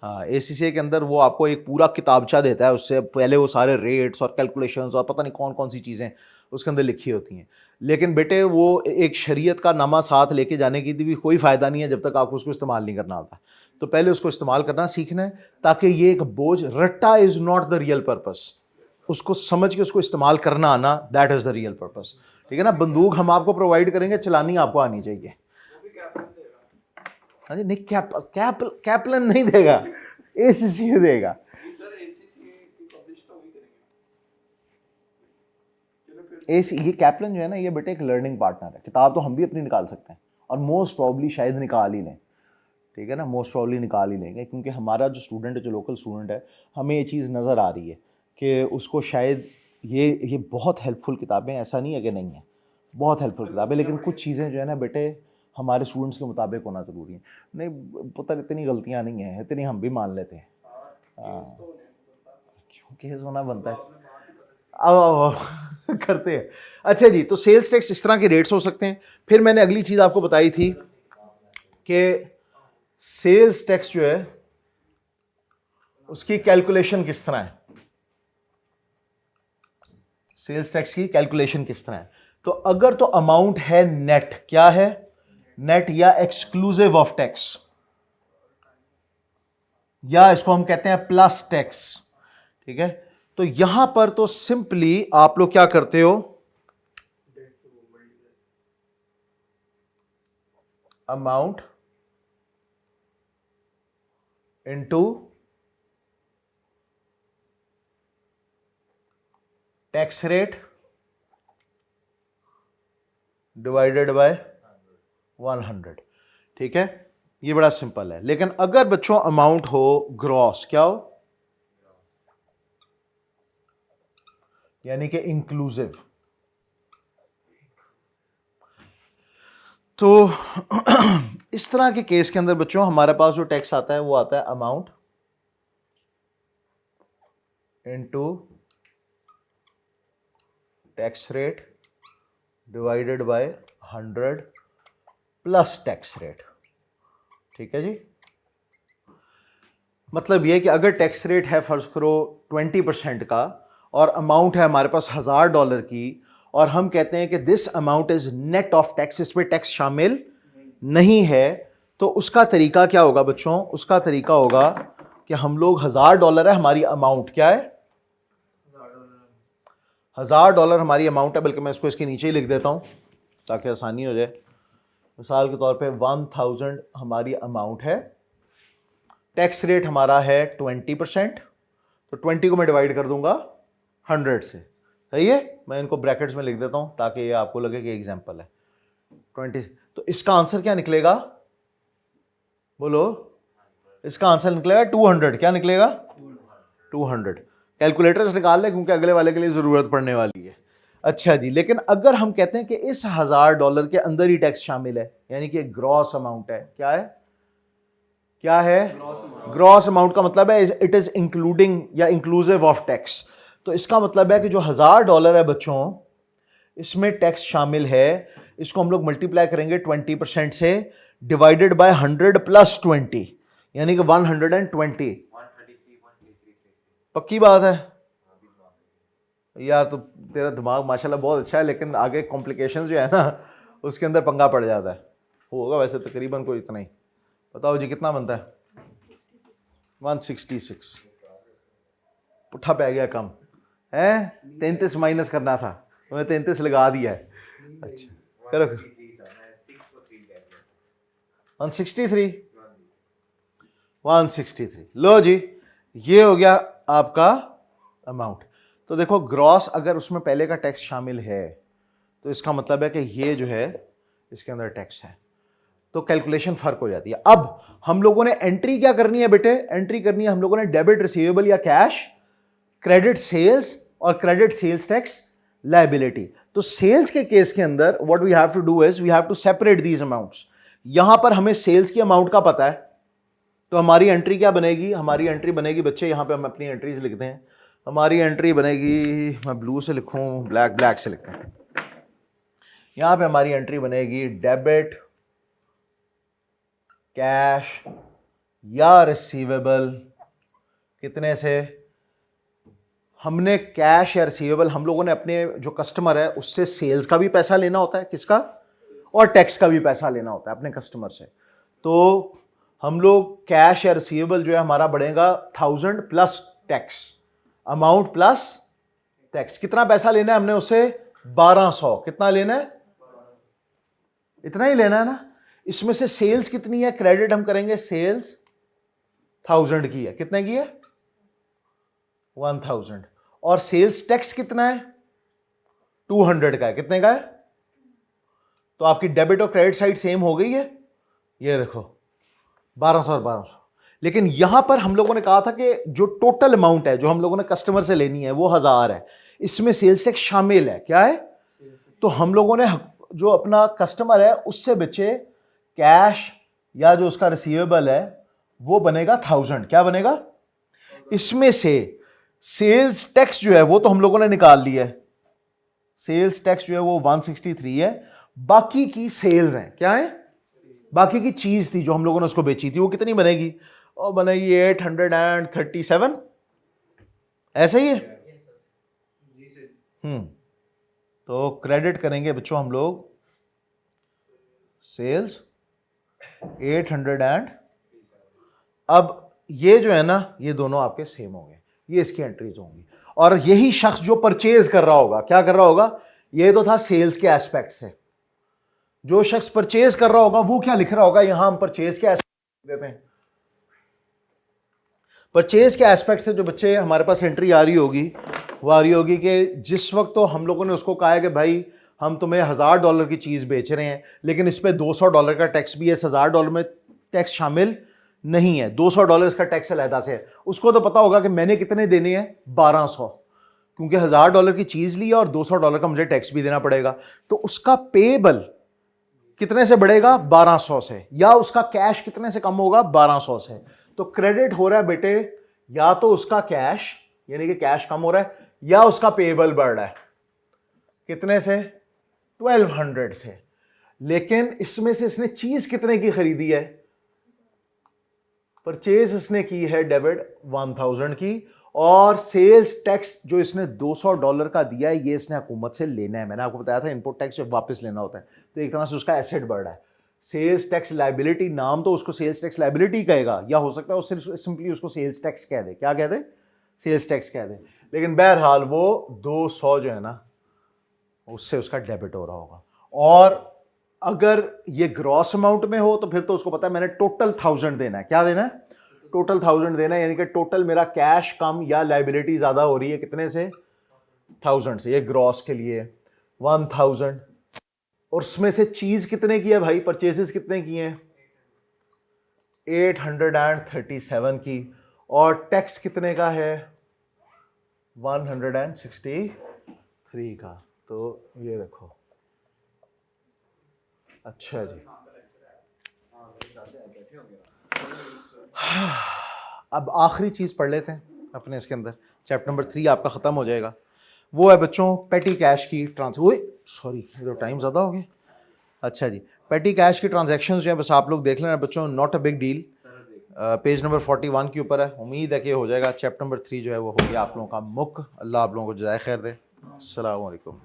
Speaker 1: हाँ, एसीसीए के अंदर वो आपको एक पूरा किताबचा देता है, उससे पहले वो सारे रेट्स और कैलकुलेशंस और पता नहीं कौन कौन सी चीज़ें उसके अंदर लिखी होती हैं। लेकिन बेटे वो एक शरीयत का नामा साथ लेके जाने की भी कोई फ़ायदा नहीं है जब तक आपको उसको इस्तेमाल नहीं करना आता। तो पहले उसको इस्तेमाल करना सीखना है, ताकि ये एक बोझ, रट्टा is not the real purpose. उसको समझ के उसको इस्तेमाल करना आना, that is the real purpose, ठीक है ना। बंदूक हम आपको प्रोवाइड करेंगे, चलानी आपको आनी चाहिए। हाँ जी, नहीं कैपलन नहीं देगा, एसीसीए देगा। ये कैपलन जो है ना, ये बेटे एक लर्निंग पार्टनर है। किताब तो हम भी अपनी निकाल सकते हैं, और मोस्ट प्रॉब्ली शायद निकाल ही लें, ठीक है ना, मोस्ट प्रॉब्ली निकाल ही लेंगे, क्योंकि हमारा जो स्टूडेंट है, जो लोकल स्टूडेंट है, हमें ये चीज़ नज़र आ रही है कि उसको शायद ये बहुत हेल्पफुल किताबें, ऐसा नहीं है कि नहीं है, बहुत हेल्पफुल किताबें, लेकिन कुछ चीज़ें जो है ना बेटे हमारे स्टूडेंट्स के मुताबिक होना ज़रूरी है। नहीं पुत्र, इतनी गलतियाँ नहीं हैं, इतनी हम भी मान लेते हैं। क्यों केस होना बनता है, अब करते हैं। अच्छा जी, तो सेल्स टैक्स इस तरह के रेट्स हो सकते हैं। फिर मैंने अगली चीज़ आपको बताई थी कि सेल्स टैक्स जो है उसकी कैलकुलेशन किस तरह है, सेल्स टैक्स की कैलकुलेशन किस तरह है। तो अगर तो अमाउंट है नेट, क्या है नेट, या एक्सक्लूसिव ऑफ टैक्स, या इसको हम कहते हैं प्लस टैक्स, ठीक है। तो यहां पर तो सिंपली आप लोग क्या करते हो, amount into tax rate divided by 100, ठीक है। ये बड़ा सिंपल है। लेकिन अगर बच्चों अमाउंट हो ग्रॉस, क्या हो, यानी कि इंक्लूसिव, तो इस तरह के केस के अंदर बच्चों हमारे पास जो टैक्स आता है वो आता है amount into tax rate divided by 100 plus tax rate, ठीक है जी। मतलब यह कि अगर टैक्स रेट है फर्ज करो 20% का और अमाउंट है हमारे पास $1000 की, और हम कहते हैं कि this amount is net of tax, इसमें टैक्स शामिल नहीं है, तो उसका तरीका क्या होगा बच्चों, उसका तरीका होगा कि हम लोग $1000 है हमारी अमाउंट, क्या है $1000 हमारी अमाउंट है, बल्कि मैं इसको इसके नीचे ही लिख देता हूं ताकि आसानी हो जाए। मिसाल के तौर पे 1000 हमारी अमाउंट है, टैक्स रेट हमारा है 20%, तो 20 को मैं डिवाइड कर दूंगा 100 से, सही है। मैं इनको ब्रैकेट्स में लिख देता हूं ताकि ये आपको लगे कि एग्जांपल है 20। तो इसका आंसर क्या निकलेगा, बोलो, इसका आंसर निकलेगा 200, क्या निकलेगा 200। कैलकुलेटर से निकाल ले क्योंकि अगले वाले के लिए जरूरत पड़ने वाली है। अच्छा जी, लेकिन अगर हम कहते हैं कि इस $1000 के अंदर ही टैक्स शामिल है, यानी कि ग्रॉस अमाउंट है, क्या है, क्या है ग्रॉस अमाउंट का मतलब है इट इज इंक्लूडिंग या इंक्लूसिव ऑफ टैक्स। तो इसका मतलब है कि जो $1000 है बच्चों, इसमें टैक्स शामिल है, इसको हम लोग मल्टीप्लाई करेंगे 20% से, डिवाइडेड बाय 100 प्लस 20, यानी कि 120। पक्की बात है यार, तो तेरा दिमाग माशाल्लाह बहुत अच्छा है, लेकिन आगे कॉम्प्लिकेशंस जो है ना उसके अंदर पंगा पड़ जाता है। होगा वैसे तकरीबन कोई इतना ही, बताओ जी कितना बनता है, 166, पुट्ठा पै गया कम है, 33 माइनस करना था, तो मैं 33 लगा दिया है। अच्छा करो, 163, 163, लो जी, ये हो गया आपका अमाउंट। तो देखो ग्रॉस अगर उसमें पहले का टैक्स शामिल है तो इसका मतलब है कि ये जो है इसके अंदर टैक्स है, तो कैलकुलेशन फर्क हो जाती है। अब हम लोगों ने एंट्री क्या करनी है बेटे, एंट्री करनी है हम लोगों ने डेबिट रिसीवेबल या कैश, क्रेडिट सेल्स और क्रेडिट सेल्स टैक्स लायबिलिटी। तो सेल्स के केस के अंदर what we have to do is we have to separate these amounts. यहां पर हमें सेल्स की अमाउंट का पता है, तो हमारी एंट्री क्या बनेगी, हमारी एंट्री बनेगी बच्चे, यहां पे हम अपनी एंट्रीज लिखते हैं, हमारी एंट्री बनेगी, मैं ब्लू से लिखूं ब्लैक से लिखते हैं, यहां पे हमारी एंट्री बनेगी डेबिट कैश या रिसीवेबल, कितने से, हमने कैश या रिसीवेबल, हम लोगों ने अपने जो कस्टमर है उससे सेल्स का भी पैसा लेना होता है, किसका, और टैक्स का भी पैसा लेना होता है अपने कस्टमर से। तो हम लोग कैश या रिसीवेबल जो है हमारा बढ़ेगा 1000 plus tax, amount plus tax. कितना पैसा लेना है हमने उससे, 1200, कितना लेना है, इतना ही लेना है ना। इसमें से सेल्स कितनी है, क्रेडिट हम करेंगे, सेल्स 1000 की है, कितने की है 1000, और सेल्स टैक्स कितना है 200 का है, कितने का है, तो आपकी डेबिट और क्रेडिट साइड सेम हो गई है, ये देखो 1200 और 1200। लेकिन यहां पर हम लोगों ने कहा था कि जो टोटल अमाउंट है जो हम लोगों ने कस्टमर से लेनी है वो 1000 है, इसमें सेल्स टैक्स शामिल है, क्या है, तो हम लोगों ने जो अपना कस्टमर है उससे बचे कैश या जो उसका रिसीवेबल है वो बनेगा 1000, क्या बनेगा, इसमें से सेल्स टैक्स जो है वो तो हम लोगों ने निकाल लिया है, सेल्स टैक्स जो है वो 163 है, बाकी की सेल्स हैं, क्या है, बाकी की चीज़ थी जो हम लोगों ने उसको बेची थी वो कितनी बनेगी, और बनेगी 837, ऐसा ही है। तो क्रेडिट करेंगे बच्चों हम लोग सेल्स 800 एंड, अब ये जो है ना ये दोनों आपके सेम होंगे, ये इसकी एंट्रीज होंगी। और यही शख्स जो परचेज कर रहा होगा, क्या कर रहा होगा, ये तो था सेल्स के एस्पेक्ट से, जो शख्स परचेज कर रहा होगा वो क्या लिख रहा होगा, यहां हम परचेज के एस्पेक्ट देते हैं। परचेज के एस्पेक्ट से जो बच्चे हमारे पास एंट्री आ रही होगी वो आ रही होगी कि जिस वक्त तो हम लोगों ने उसको कहा है कि भाई हम तुम्हें $1000 की चीज़ बेच रहे हैं लेकिन इस पे $200 का टैक्स भी है, इस $1000 में टैक्स शामिल नहीं है, $200 का टैक्स अलहदा से है। उसको तो पता होगा कि मैंने कितने देने हैं, 1200, क्योंकि $1000 की चीज़ ली है और $200 का मुझे टैक्स भी देना पड़ेगा। तो उसका पेबल कितने से बढ़ेगा, 1200 से, या उसका कैश कितने से कम होगा, 1200 से। तो क्रेडिट हो रहा है बेटे या तो उसका कैश यानी कि कैश कम हो रहा है, या उसका पेबल बढ़ रहा है, कितने से, 1200 से। लेकिन इसमें से इसने चीज कितने की खरीदी है, परचेज इसने की है डेबिट 1000 की, और सेल्स टैक्स जो इसने $200 का दिया है ये इसने हुकूमत से लेना है। मैंने आपको बताया था इनपुट टैक्स वापस लेना होता है, तो एक तरह से उसका एसेट बढ़ रहा है। सेल्स टैक्स लायबिलिटी, नाम तो उसको सेल्स टैक्स लायबिलिटी कहेगा, या हो सकता है वो सिर्फ सिंपली उसको सेल्स टैक्स कह दे, क्या कह दे, सेल्स टैक्स कह दे। लेकिन बहरहाल वो 200 जो है ना उससे उसका डेबिट हो रहा होगा। और अगर ये ग्रॉस अमाउंट में हो तो फिर तो उसको पता है मैंने टोटल 1000 देना है, क्या देना है, टोटल 1000 देना है, यानी कि टोटल मेरा कैश कम या लायबिलिटी ज्यादा हो रही है, कितने से, 1000 से। ये ग्रॉस के लिए 1000, और उसमें से चीज कितने की है भाई, परचेसेस कितने की हैं, 837 की, और टैक्स कितने का है, 163 का। तो ये देखो, अच्छा जी, अब आखिरी चीज पढ़ लेते हैं अपने इसके अंदर, चैप्टर नंबर 3 आपका खत्म हो जाएगा। वो है बच्चों पेटी कैश की सॉरी ये तो टाइम ज़्यादा हो गया। अच्छा जी, पेटी कैश की ट्रांजैक्शंस जो है बस आप लोग देख लेना बच्चों, not a big deal. Page number 41 के ऊपर है, उम्मीद है कि हो जाएगा। चैप्टर नंबर 3 जो है वो हो गया आप लोगों का मुक। अल्लाह आप लोगों को जज़ाए खैर दे। अस्सलाम वालेकुम।